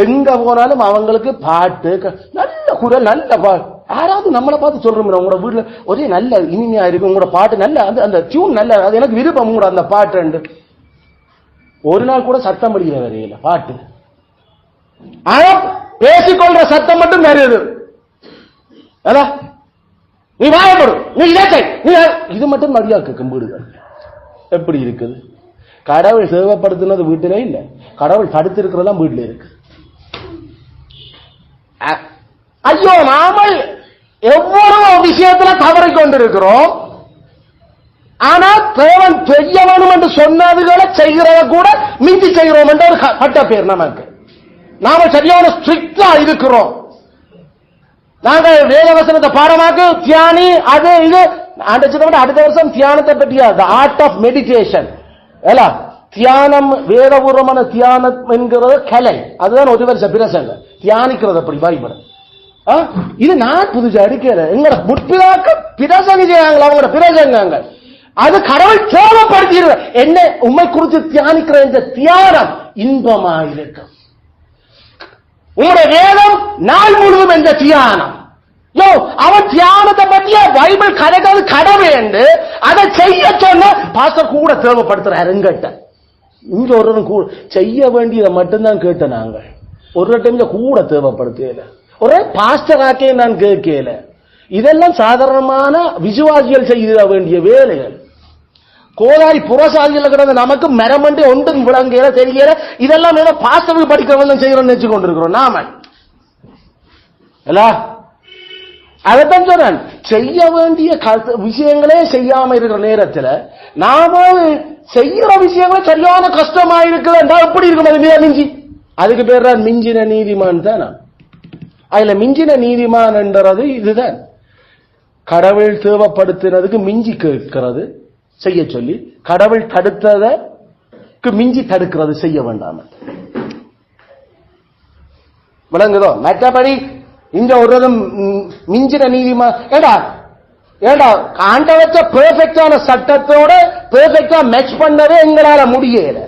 எங்க போனாலும் அவங்களுக்கு பாட்டு நல்ல குரல் நல்ல பாட்டு. யாராவது நம்மளை பார்த்து சொல்றோம் உங்களோட வீட்டுல ஒரே நல்ல இனிமையா இருக்கு உங்களோட பாட்டு நல்ல அந்த டியூன் நல்ல அது எனக்கு விருப்பம் கூட அந்த பாட்டு. ஒரு நாள் கூட சத்தம் படிக்கிற வரையில பாட்டு. ஆனா பேசிக்கொள்ற சத்தம் மட்டும் நிறைய. நீ வாயப்படும் நீ இது மட்டும் மரியாதை கும்பிடுங்க. எப்படி இருக்குது? கடவுள் சேவைப்படுத்தினது வீட்டிலே இல்ல, கடவுள் தடுத்திருக்கிறதெல்லாம் வீட்டில இருக்கு. ஐயோ நாமல் எவ்வளவு விஷயத்துல தவறி கொண்டிருக்கிறோம். ஆனா தேவன் செய்ய வேணும் என்று சொன்னதுகளை செய்கிறத கூட மிஞ்சி செய்கிறோம் என்ற ஒரு பட்ட பேர் நமக்கு. நாம சரியான ஸ்ட்ரிக்டா இருக்கிறோம். நாங்க வேதவசனத்தை பாடமாக்கு தியானி அது இது அடுத்த வருஷம் தியானத்தை பற்றியா ஆர்ட் ஆஃப் மெடிடேஷன் தியானம் வேதபூர்வமான தியானம் என்கிறது கலை. அதுதான் ஒரு வருஷம் பிரசங்க தியானிக்கிறது அப்படி வாய்ப்பட. இது நான் புதுசா எடுக்கல. எங்களோட முற்பிதாக்க பிரசங்க செய்யாங்க அவங்களோட பிரசங்கங்கள் அது கடவுள் தேவைப்படுத்திடுற என்ன உண்மை குறித்து தியானிக்கிற இந்த தியானம் இன்பமா இருக்கும். உங்களுடைய வேதம் நாள் முழுவதும் என்ற தியானம். அவன் தியானத்தை பற்றிய பைபிள் கதைகள் கடமை என்று அதை செய்ய சொன்ன பாஸ்டர் கூட தேவைப்படுத்துறாரு. எங்கிட்ட இங்க ஒரு கூட செய்ய வேண்டியதை மட்டும்தான் கேட்ட நாங்கள் ஒரு டைம்ல கூட தேவைப்படுத்தல. ஒரே பாஸ்டர் ஆக்கே நான் கேட்கல. இதெல்லாம் சாதாரணமான விசுவாசிகள் செய்ய வேண்டிய வேலைகள். கோதாரி புறசாதிகள் கிடந்த நமக்கு மரமண்டு ஒன்றும் விளங்குகிற தெரியல. இதெல்லாம் ஏதோ பாஸ்டர்கள் படிக்கிறவங்க செய்யறோம்னு நினைச்சு கொண்டிருக்கிறோம் நாம. அதைத்தான் சொல்றேன், செய்ய வேண்டிய விஷயங்களே செய்யாம இருக்கிற நேரத்தில் நாம செய்யற விஷயங்களே சரியான கஷ்டமா இருக்குதுன்றா எப்படி இருக்கும்? அது மிஞ்சி அதுக்கு பேர் தான் மிஞ்சின நீதிமான் தான். அதுல மிஞ்சின நீதிமான் என்றது இதுதான். கடவுள் தேவைப்படுத்தினதுக்கு மிஞ்சி கேட்கிறது செய்ய சொல்லி, கடவுள் தடுத்ததற்கு மிஞ்சி தடுக்கிறது செய்ய வேண்டாம். விளங்குதோ? மற்றபடி இந்த ஒரு மிஞ்சின நீதிமா ஏடா ஏடா ஆண்ட வச்ச பெர்ஃபெக்டான சட்டத்தோட பெர்ஃபெக்டா மேட்ச் பண்ணவே எங்களால முடியல.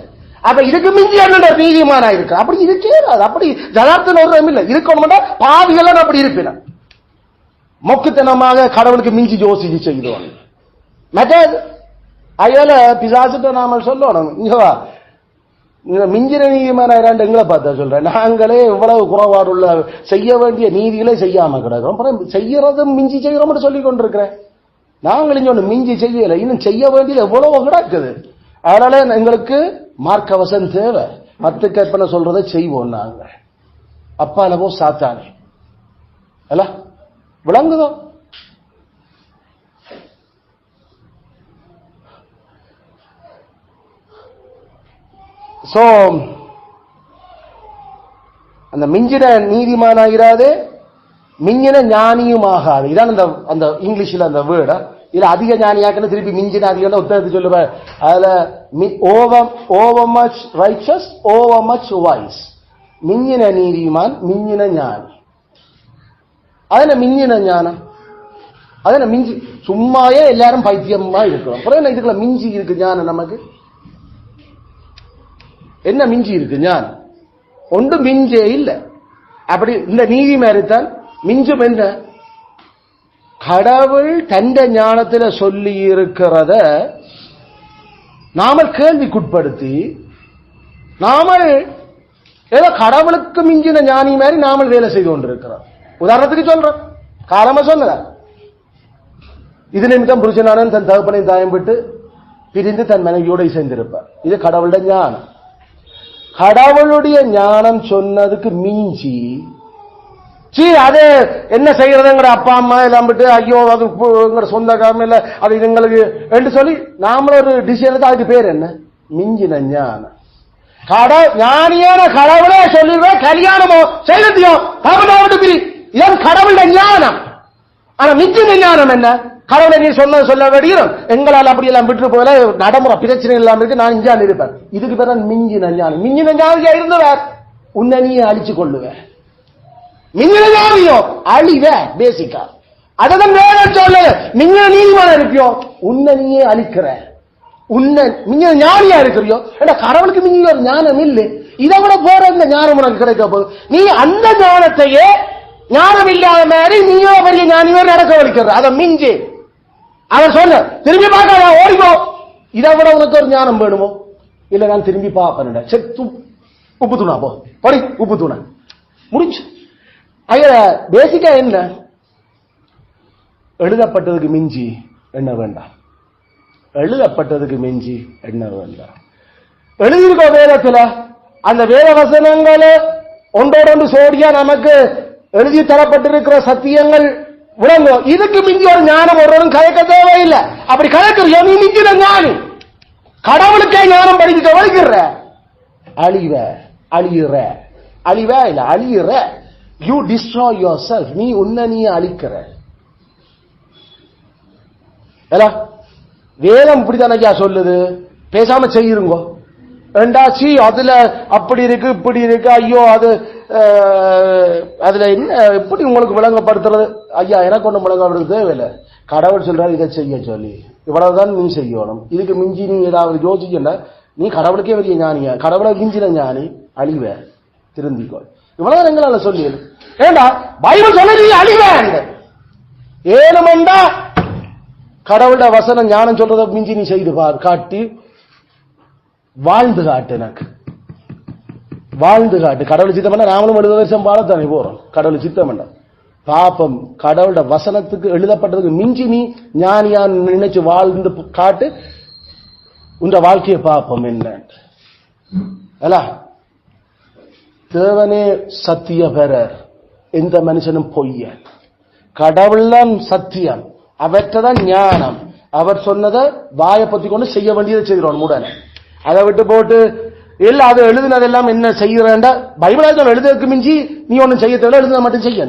அப்ப இதுக்கு மிஞ்சி என்ன நீதிமானா இருக்கு? அப்படி இருக்கே அப்படி ஜதார்த்தம் ஒரு இல்லை இருக்கணும்னா பாவிகள் அப்படி இருப்பின மொக்குத்தனமாக கடவுளுக்கு மிஞ்சி யோசிச்சு செய்தோம். மற்றது அயல பிசாசுட்ட நாம சொல்லணும், இங்கவா மிஞ்சின நீதிமான எங்களை பார்த்தா சொல்றேன். நாங்களே இவ்வளவு குறைபாடுள்ள செய்ய வேண்டிய நீதிகளை செய்யாம கிடக்கிறோம். அப்புறம் செய்யறதும் மிஞ்சி செய்யறோம்னு சொல்லி கொண்டிருக்கிறேன். நாங்களும் சொன்ன மிஞ்சி செய்யல, இன்னும் செய்ய வேண்டியது எவ்வளவு கிடக்குது. அதனால எங்களுக்கு மார்க்கவசம் தேவை. 10 கற்பனை சொல்றதை செய்வோம் நாங்க. அப்பாலவோ சாத்தானே அல்ல விளங்குதோ? சோ அந்த மிஞ்சின நீதிமானாகிறாது, மிஞ்சின ஞானியும் ஆகாது. இதான் அந்த இங்கிலீஷ்ல அந்த வேர்டு. இதுல அதிக ஞானியாக்குன்னு திருப்பி மிஞ்சின அதிகம் உத்தரத்து சொல்லுவேன். அதுல over much riches over much wise. மிஞ்சின நீதிமான் மிஞ்சின ஞானி. அதுல மிஞ்சின ஞானம் அதுல மிஞ்சி சும்மாயே எல்லாரும் பைத்தியமா இருக்கிறோம். அப்புறம் இதுக்குள்ள மிஞ்சி இருக்கு ஞானம். நமக்கு என்ன மிஞ்சி இருக்கு ஞானம்? ஒன்று மிஞ்சே இல்லை. அப்படி இந்த நீதி மாதிரித்தான் மிஞ்சும். என்ன கடவுள் தந்த ஞானத்தில் சொல்லி இருக்கிறத நாம கேள்விக்குட்படுத்தி நாமல் ஏதோ கடவுளுக்கு மிஞ்சின ஞானி மாதிரி நாமல் வேலை செய்து கொண்டிருக்கிறோம். உதாரணத்துக்கு சொல்றோம், காலமா சொன்ன இது நிமித்தம் புருஷனானன் தன் தகப்பனை தாயம் விட்டு பிரிந்து தன் மனைவியோட சேர்ந்திருப்பார். இது கடவுளுடைய ஞானம். கடவுளுடைய ஞானம் சொன்னதுக்கு மிஞ்சி அது என்ன செய்யறதுங்கிற அப்பா அம்மா எல்லாம் விட்டு ஐயோ அது சொந்தக்காரங்க இல்ல அது எங்களுக்கு என்று சொல்லி நாம ஒரு டிசிஷன். அதுக்கு பேர் என்ன? மிஞ்சின ஞானம். ஞானியான கடவுளே சொல்லிடுவேன் கல்யாணமோ செய்யறதையோ இதன் கடவுளுடைய ஞானம். ஆனா மிஞ்சின ஞானம் என்ன? கடவுளை நீ சொல்ல வேண்டியும் எங்களால் அப்படி எல்லாம் விட்டு போல நடைமுறை பிரச்சனை இல்லாம இருக்கு, நான் இஞ்சான் இருப்பேன். இதுக்கு பேர் மிஞ்சின ஞானம். மிஞ்சின ஞானியா இருந்தவர் உன்னை நீ அழிச்சு கொள்ளுவேன். மிஞ்சின ஞானியோ அழிவ பேசிக்கா. அதான் வேணும் சொல்ல. மிஞ்சின நீதிமான இருப்பியோ உன்னை நீயே அழிக்கிற. உன்னை மிஞ்சின ஞானியா இருக்கிறியோ ஏன்னா கடவுளுக்கு மிஞ்சின ஒரு ஞானம் இல்லை. இதை விட போற இந்த ஞானம் உனக்கு கிடைக்க போகுது. நீ அந்த ஞானத்தையே ஞானம் இல்லாத மாதிரி நீயோ பெரிய ஞானியோ நடக்க வலிக்கிற. அதை மிஞ்சி அவர் சொன்ன திரும்பி பார்க்க ஓடிப்போ. இதை விட உனக்கு ஒரு ஞானம் வேணுமோ? இல்ல நான் திரும்பி பார்ப்பேன். சரி உப்பு தூணா போ படி உப்பு தூணா முடிஞ்சு. பேசிக்கா என்ன எழுதப்பட்டதுக்கு மிஞ்சி என்ன வேண்டாம். எழுதப்பட்டதுக்கு மிஞ்சி என்ன வேண்டாம். எழுதியிருக்க வேதத்துல அந்த வேத வசனங்களை ஒன்றோடொன்று சோடியா நமக்கு எழுதி தரப்பட்டிருக்கிற சத்தியங்கள் விளங்கும். இதுக்கு மிஞ்சி ஒரு ஞானம் ஒருவரும் கலைக்க தேவையில்லை. அப்படி கலைக்கிறியோ நீ மிஞ்சின ஞானி. கடவுளுக்கே ஞானம் படிக்க வலிக்கிற அழிவ அழியுற அழிவ இல்ல அழியுற. You destroy yourself. நீ உன்னை நீ அழிக்கிற. வேதம் இப்படித்தானே சொல்லுது. பேசாம செய்யுங்க ரெண்டாச்சி. அதுல அப்படி இருக்கு இப்படி இருக்கு. ஐயோ அது அதுல என்ன எப்படி உங்களுக்கு விளங்கப்படுத்துறது? ஐயா எனக்கு ஒண்ணு விளங்கப்படுறது தேவையில்லை. கடவுள் சொல்றாரு இதை செய்ய சொல்லி இவ்வளவுதான் நீ செய்யணும். இதுக்கு மிஞ்சி நீ ஏதாவது யோசிக்கல. நீ கடவுளுக்கே பெரிய ஞானியா. கடவுளை மிஞ்சின ஞானி அழிவ திருந்திக்கோ. இவ்வளவு எங்களால சொல்லி ஏண்டா பைபிள் சொல்ல நீ அழிவ ஏனுமெண்டா கடவுள வசனம் ஞானம் சொல்றத மிஞ்சி நீ செய்து பார். காட்டி வாழ்ந்து காட்டு. எனக்கு வாழ்ந்து காட்டு. கடவுள் சித்தம் பண்ண நாமளும் 70 வருஷம் பாடத்தானே போறோம். கடவுள் சித்தம் பண்ண பாப்பம் கடவுளோட வசனத்துக்கு எழுதப்பட்டதுக்கு மிஞ்சி நீ ஞானியா நினைச்சு வாழ்ந்து காட்டு. உன்ற வாழ்க்கையை பாப்பம் என்ன தேவனே சத்திய பெறர். எந்த மனுஷனும் பொய்ய. கடவுள்தான் சத்தியம். அவற்றதான் ஞானம். அவர் சொன்னதை வாயை பத்தி கொண்டு செய்ய வேண்டியதை செய்கிறோம் உடனே. அதை விட்டு போட்டு இல்ல அது எழுதினதெல்லாம் என்ன செய்யறா பைபிள் எழுதுறதுக்கு மிஞ்சி நீ ஒன்னும் செய்ய தேவை. எழுதுன மட்டும் செய்ய.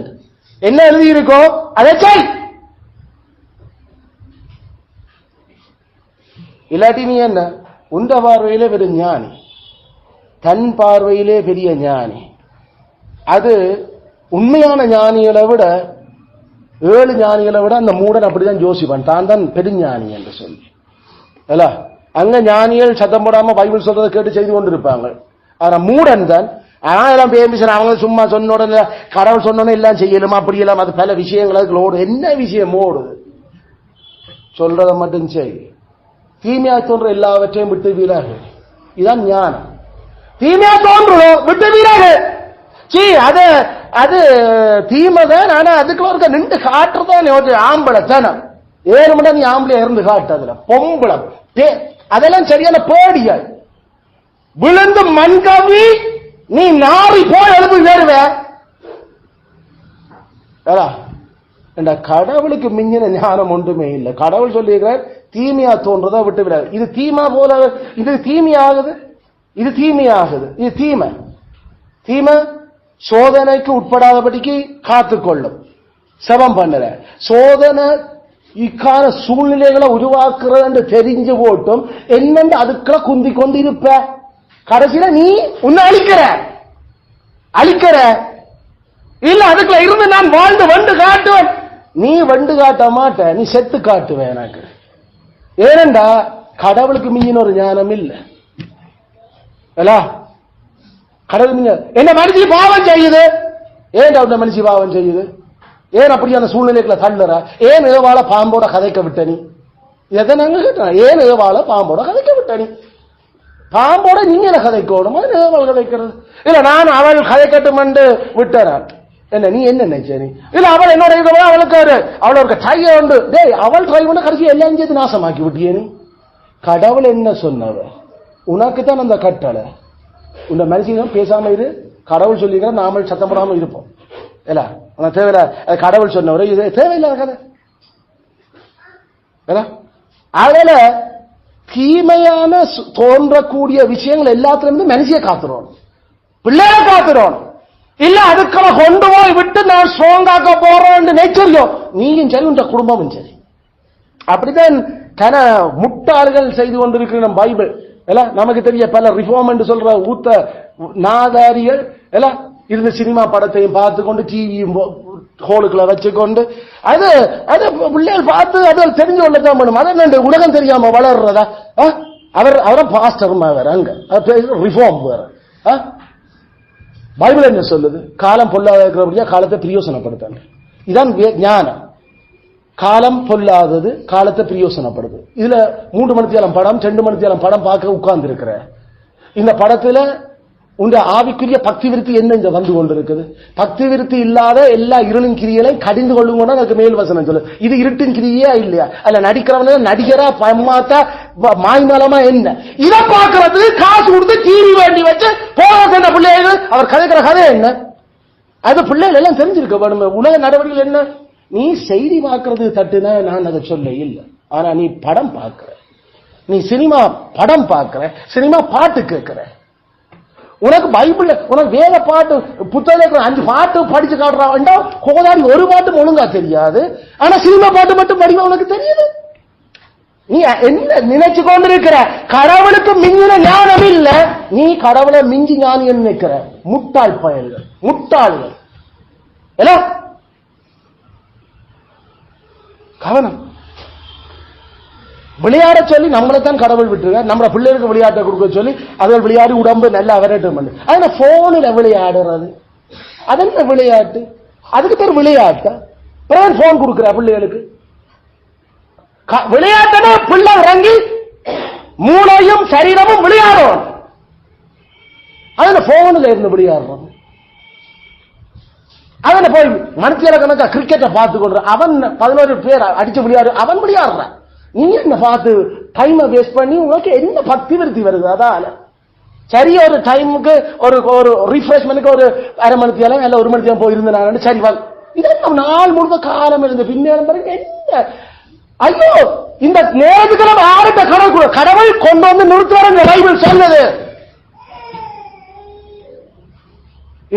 என்ன எழுதி இருக்கோ அதை செய். இல்லாட்டி நீ என்ன உண்ட பார்வையிலே பெரிய ஞானி, தன் பார்வையிலே பெரிய ஞானி. அது உண்மையான ஞானிகளை விட 7 ஞானிகளை விட அந்த மூடன் அப்படிதான் யோசிப்பான். தான் தான் பெருஞானி என்று சொல்லி அல்ல. அங்க ஞானிகள் சத்தம் போடாம பைபிள் சொல்றதை கேட்டு செய்து கொண்டு இருப்பாங்க. ஆனா மூடன் தான் எல்லாம் பேமிசன். அவங்க சும்மா சொன்ன உடனே கடவுள் சொன்னோன்னு எல்லாம் செய்யலுமா அப்படி எல்லாம் அது பல விஷயங்கள் அதுக்கு ஓடு. என்ன விஷயம் ஓடுது? சொல்றதை மட்டும் செய். தீமையா தோன்ற எல்லாவற்றையும் விட்டு வீராகு. இதுதான் ஞானம். தீமையா தோன்றும் விட்டு வீராகு. அது அது தீமைதான். ஆனா அதுக்குள்ள இருக்க நின்று காட்டுறதான் ஆம்பளை தனம். 7 மணி நீ ஆம்பளையா இருந்து காட்டு. அதுல பொம்பளம் அதெல்லாம் சரியான பேடியாய் விழுந்து மண்கவி நீ நாரி போய் எழுப்பு வேறுவ. கடவுளுக்கு மிஞ்சின ஞானம் ஒன்றுமே இல்லை. கடவுள் சொல்லியிருக்கிறார் தீமையா தோன்றதை விட்டு விடாது. இது தீமா போல இது தீமையாகுது. இது தீமையாகுது. இது தீமை. தீமை சோதனைக்கு உட்படாதபடிக்கு காத்துக்கொள்ளும். சபம் பண்ணுற சோதனை இக்கான சூழ்நிலைகளை உருவாக்குறது தெரிஞ்சு போட்டும் என்னென்று அதுக்குள்ள குந்தி கொண்டு இருப்ப. கடைசியில நீ உன்னை அழிக்கிற இல்ல. அதுக்குள்ள இருந்து நான் வாழ்ந்து வண்டு காட்டுவேன். நீ வண்டு காட்ட மாட்ட, நீ செத்து காட்டுவேன் எனக்கு. ஏனென்றா கடவுளுக்கு மிஞ்சின ஒரு ஞானம் இல்லை. கடவுள் என்ன மனுஷி பாவம் செய்யுது? ஏன் மனுஷி பாவம் செய்யுது? ஏன் அப்படியான சூழ்நிலைகளை தள்ளுற? ஏன் ஏவாள பாம்போட கதைக்க விட்ட நீ? எதை நாங்க கேட்டோம். ஏன் ஏவாள பாம்போட கதைக்க விட்ட நீ? பாம்போட நீங்க என்ன கதைக்கணும்? ஏவாள் கதைக்கிறது இல்ல. நான் அவள் கதைக்கட்டும் என்று விட்டான். என்ன நீ என்ன நினைச்ச? நீ இல்ல அவள் என்னோட அவளுக்கு அவளோட ட்ரை உண்டு. டேய் அவள் ட்ரை பண்ண கடைசி எல்லாம் சேர்த்து நாசமாக்கி விட்டியே நீ. கடவுள் என்ன சொன்னவ? உனக்கு தான் அந்த கட்டளை. உன்னை மனுஷன் பேசாம இரு. கடவுள் சொல்லிக்கிற நாமல் சத்தம் போடாம இருப்போம். இல்ல தேவையில்ல. கடவுள் சொன்னவரை இது தேவையில்லாத கதை. அதனால தீமையான தோன்றக்கூடிய விஷயங்கள் எல்லாத்திலிருந்து மனுஷிய காத்துறோம், பிள்ளைய காத்துறோம். இல்ல அதுக்களை கொண்டு போய் விட்டு நான் ஸ்ட்ராங்காக்க போறேன் நினைச்சரியோ நீயும் சரி உன்ற குடும்பமும் சரி. அப்படித்தான் கன முட்டாள்கள் செய்து கொண்டிருக்கிற நம் பைபிள் எல்லாம் நமக்கு தெரிய பல ரிஃபார்ம் என்று சொல்ற ஊத்த நாதாரிகள் எல்லாம் இருந்து சினிமா படத்தையும் பார்த்து கொண்டு டிவியும் ஹோலுக்குள்ள வச்சுக்கொண்டு அது அது பிள்ளைகள் பார்த்து அதை தெரிஞ்சு கொள்ளத்தான் பண்ணும். அதை உலகம் தெரியாம வளர்றதா? அவரை பாஸ்டருமா வேற, அங்க ரிஃபார்ம் வேற. பைபிள் என்ன சொல்லுது? காலம் பொல்லாத இருக்கிறபடியா காலத்தை பிரயோசனப்படுத்த. இதான் ஞானம். காலம் பொல்லாதது, காலத்தை பிரயோசனப்படுது. இதுல 3 மணித்தியாலம் படம் 2 மணித்தியாலம் படம் பார்க்க உட்கார்ந்து இருக்கிற இந்த படத்துல உங்க ஆவிக்குரிய பக்தி விருத்தி என்ன இங்க வந்து கொண்டிருக்குது? பக்தி விருத்தி இல்லாத எல்லா இருளின் கிரியைகளை கடிந்து கொள்ளுங்கன்னா அதுக்கு மேல் வசனம் சொல்லு. இது இருட்டின் கிரியா இல்லையா? அல்ல நடிக்கிறவன நடிகரா பம்மாத்தா மாய்மலமா என்ன? இதை பார்க்கறதுக்கு காசு கொடுத்து டிவி வேண்டி வச்சு போகிற பிள்ளைகள் அவர் கதைக்கிற கதை என்ன? அது பிள்ளைகள் எல்லாம் தெரிஞ்சிருக்க வேணும். உலக நடவடிக்கைகள் என்ன? நீ செய்தி பார்க்கறது தட்டுனா நான் அதை சொல்ல இல்லை. ஆனா நீ படம் பார்க்கிற, நீ சினிமா படம் பார்க்கிற, சினிமா பாட்டு கேட்கிற, உனக்கு பைபிள் உனக்கு வேத பாட்டு புத்தகம் 5 பாட்டு படிச்சு காட்டுறா, கோதாடி ஒரு பாட்டு ஒழுங்கா தெரியாது. ஆனா சினிமா பாட்டு மட்டும் படிக்க உனக்கு தெரியுது. நீ என்ன நினைச்சு கொண்டிருக்கிற? கடவுளுக்கு மிஞ்சின ஞானம் இல்ல, நீ கடவுளை மிஞ்சி ஞானி நினைக்கிற முட்டாள் பயல்கள், முட்டாள்கள். கவனம். விளையாட சொல்லி நம்மளைத்தான் கடவுள் விட்டுருக்க. நம்ம பிள்ளைகளுக்கு விளையாட்டை கொடுக்க சொல்லி அதில் விளையாடி உடம்பு நல்லா விளையாட்டு பண்ணு. அதனால போனில் விளையாடுறது அது என்ன விளையாட்டு? அதுக்கு பேர் விளையாட்டா? போன் கொடுக்குற பிள்ளைகளுக்கு விளையாட்டுனா பிள்ளை இறங்கி மூளையும் சரீரமும் விளையாடும். அதுல போன்ல இருந்து விளையாடுறோம். அவனை போய் மனத்தில கணக்கா கிரிக்கெட்டை பார்த்து கொண்டு அவன் 11 பேர் அடிச்சு விளையாடு, அவன் விளையாடுறான். நீ என்ன பார்த்து டைமை வேஸ்ட் பண்ணி உனக்கு என்ன பக்தி விருத்தி வருது? அதான் சரி, ஒரு டைமுக்கு ஒரு ஒரு ரிஃப்ரெஷ்மெண்ட்டுக்கு ஒரு அரை மணி நேரம் இல்ல 1 மணி நேரம் போயிருந்தேன். சரி வா, இதெல்லாம் நாள் முழுக்க காலம் இருந்த பின்னேறம் பாருங்க என்ன. ஐயோ, இந்த நேரத்துக்கு நம்ம ஆரம்ப கடவுள் கொண்டு வந்து நிறுத்துவார் பைபிள் சொல்லுது.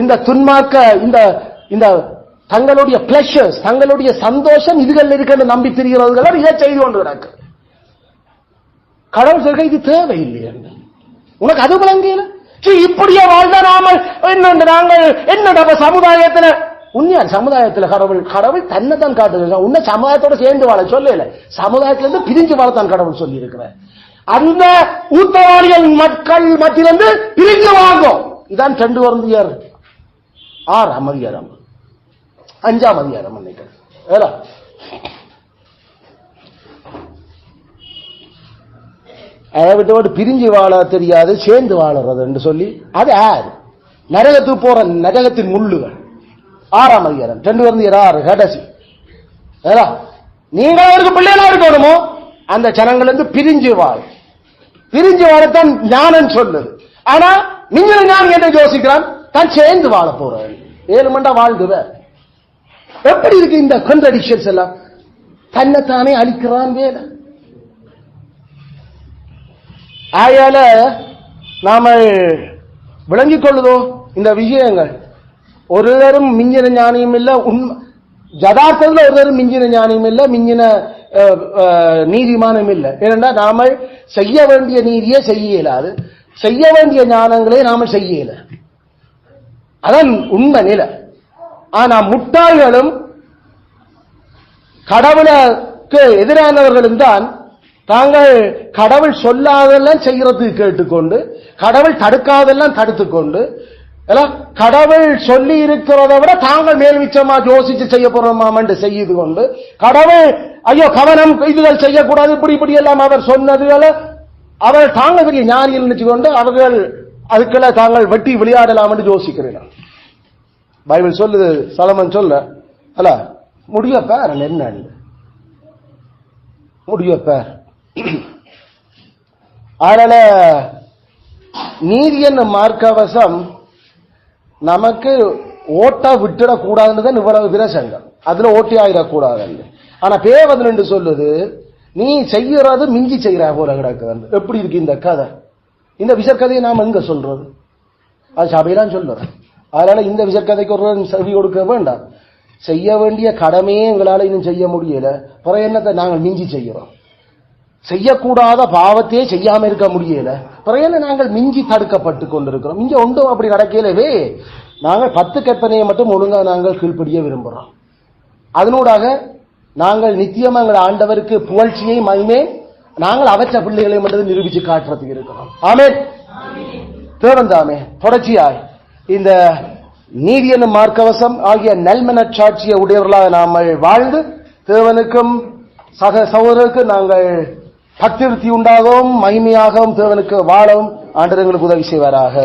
இந்த துன்மார்க்க இந்த தங்களுடைய பிளஷர்ஸ், தங்களுடைய சந்தோஷம் இதுகள் இருக்கிற நம்பி திரிகிறவர்கள் இதை செய்து கொண்டு கிடக்கு. கடவுள் சொல்ற இது தேவையில்லை. உனக்கு அது விளங்கல? இப்படியே வாழ்ந்த நாமல் நாங்கள் என்ன சமுதாயத்தில் உண்மையான சமுதாயத்தில் கடவுள் தன்னை தான் காட்டுது. உன்ன சமுதாயத்தோட சேர்ந்து வாழ சொல்லல, சமுதாயத்திலிருந்து பிரிஞ்சு வாழத்தான் கடவுள் சொல்லி இருக்கிற. அந்த ஊத்தவாளிகள் மக்கள் மத்தியிலிருந்து பிரிஞ்சு வாங்கும். இதான் 2 Corinthians 6ஆம் அதிகாரம் 5ஆம் அதிகாரம் நினைக்கிறேன். அதை விட்டு பிரிஞ்சு வாழ தெரியாது, சேர்ந்து வாழறது என்று சொல்லி அது யார்? நரகத்துக்கு போற நரகத்தின் முள்ளுகள். 6ஆம் அதிகாரம் 2 Corinthians 6 கடைசி. நீங்க அவருக்கு பிள்ளைகளா இருக்கணுமோ அந்த ஜனங்கள் இருந்து பிரிஞ்சு வாழத்தான் ஞானம் சொல்லுது. ஆனா நீங்க ஞானம் என்ன யோசிக்கிறான்? தான் சேர்ந்து வாழ போறாரு. 7 மண்டா வாழ்ந்துவ. எப்படி இருக்கு இந்த கான்ட்ரடிக்ஷன்ஸ் எல்லாம்? தன்னைத்தானே அழிக்கிறான் வேலை. ஆயால நாம விளங்கிக் கொள்ளுதோ இந்த விஷயங்கள். ஒருவரும் மிஞ்சின ஞானியும் இல்ல, யதார்த்தத்தில் ஒருவரும் மிஞ்சின ஞானியும் இல்ல, மிஞ்சின நீதிமானம் இல்ல. ஏனென்றா நாம செய்ய வேண்டிய நீதியை செய்ய இயலாது, செய்ய வேண்டிய ஞானங்களே நாம செய்ய இயல. அதான் உண்மை நிலை. ஆனா முட்டாள்களும் கடவுளுக்கு எதிரானவர்களும் தான் தாங்கள் கடவுள் சொல்லாதெல்லாம் செய்யறதுக்கு கேட்டுக்கொண்டு, கடவுள் தடுக்காதெல்லாம் தடுத்துக்கொண்டு, கடவுள் சொல்லி இருக்கிறத விட தாங்கள் மேல்விச்சமா யோசிச்சு செய்ய போறோமாம் என்று செய்து கொண்டு, கடவுள் ஐயோ கவனம் இதுகள் செய்யக்கூடாது இப்படி எல்லாம் அவர் சொன்னதுகளை அவர் தாங்கள் பெரிய ஞானிகள் நினைச்சு கொண்டு அவர்கள் அதுக்கெல்லாம் தாங்கள் வெட்டி விளையாடலாம் என்று யோசிக்கிறேன். பைபிள் சொல்லுது, சலமன் சொல்ல அல்ல முடியப்பார் என்ன முடியப்பார். அதனால நீதி என்ன மார்க்கவசம் நமக்கு ஓட்டா விட்டுடக்கூடாதுன்னு இவ்வளவு பிரசங்கம், அதுல ஓட்டி ஆயிடக்கூடாது. ஆனா பேவதன் என்று சொல்லுது, நீ செய்யறது மிஞ்சி செய்யற போல கிடக்குது. எப்படி இருக்கு இந்த கதை? இந்த விசற்கதையை நாம் எங்க சொல்றது? அது சபையெல்லாம் சொல்றேன். அதனால இந்த விசற்கதைக்கு ஒரு செவி கொடுக்க வேண்டாம். செய்ய வேண்டிய கடமையே எங்களால இன்னும் செய்ய முடியல, பிற என்னத்தை நாங்கள் மிஞ்சி செய்யறோம். செய்யக்கூடாத பாவத்தையே செய்யாம இருக்க முடியல. பிறகு நாங்கள் மிஞ்சி தடுக்கப்பட்டு கொண்டிருக்கிறோம். இங்க ஒன்றும் அப்படி நடக்கலவே. நாங்கள் 10 கற்பனையை மட்டும் ஒழுங்கா நாங்கள் கீழ்ப்படிய விரும்புகிறோம். அதனூடாக நாங்கள் நித்தியம் எங்கள் ஆண்டவருக்கு புகழ்ச்சியை மகிமே நாங்கள் அவற்ற பிள்ளைகளை மட்டும் நிரூபிச்சு காட்டுறதுக்கு இருக்கிறோம். ஆமென். தேவன் தாமே தொடர்ச்சியாய் இந்த நீதி என்னும் மார்க்கவசம் ஆகிய நல்மனச்சாட்சியை உடையவர்களாக நாங்கள் வாழ்ந்து தேவனுக்கும் சக சகோதரருக்கு நாங்கள் பக்திருத்தி உண்டாகவும் மகிமையாகவும் தேவனுக்கு வாழவும் ஆண்டவர் எங்களுக்கு உதவி செய்வாராக.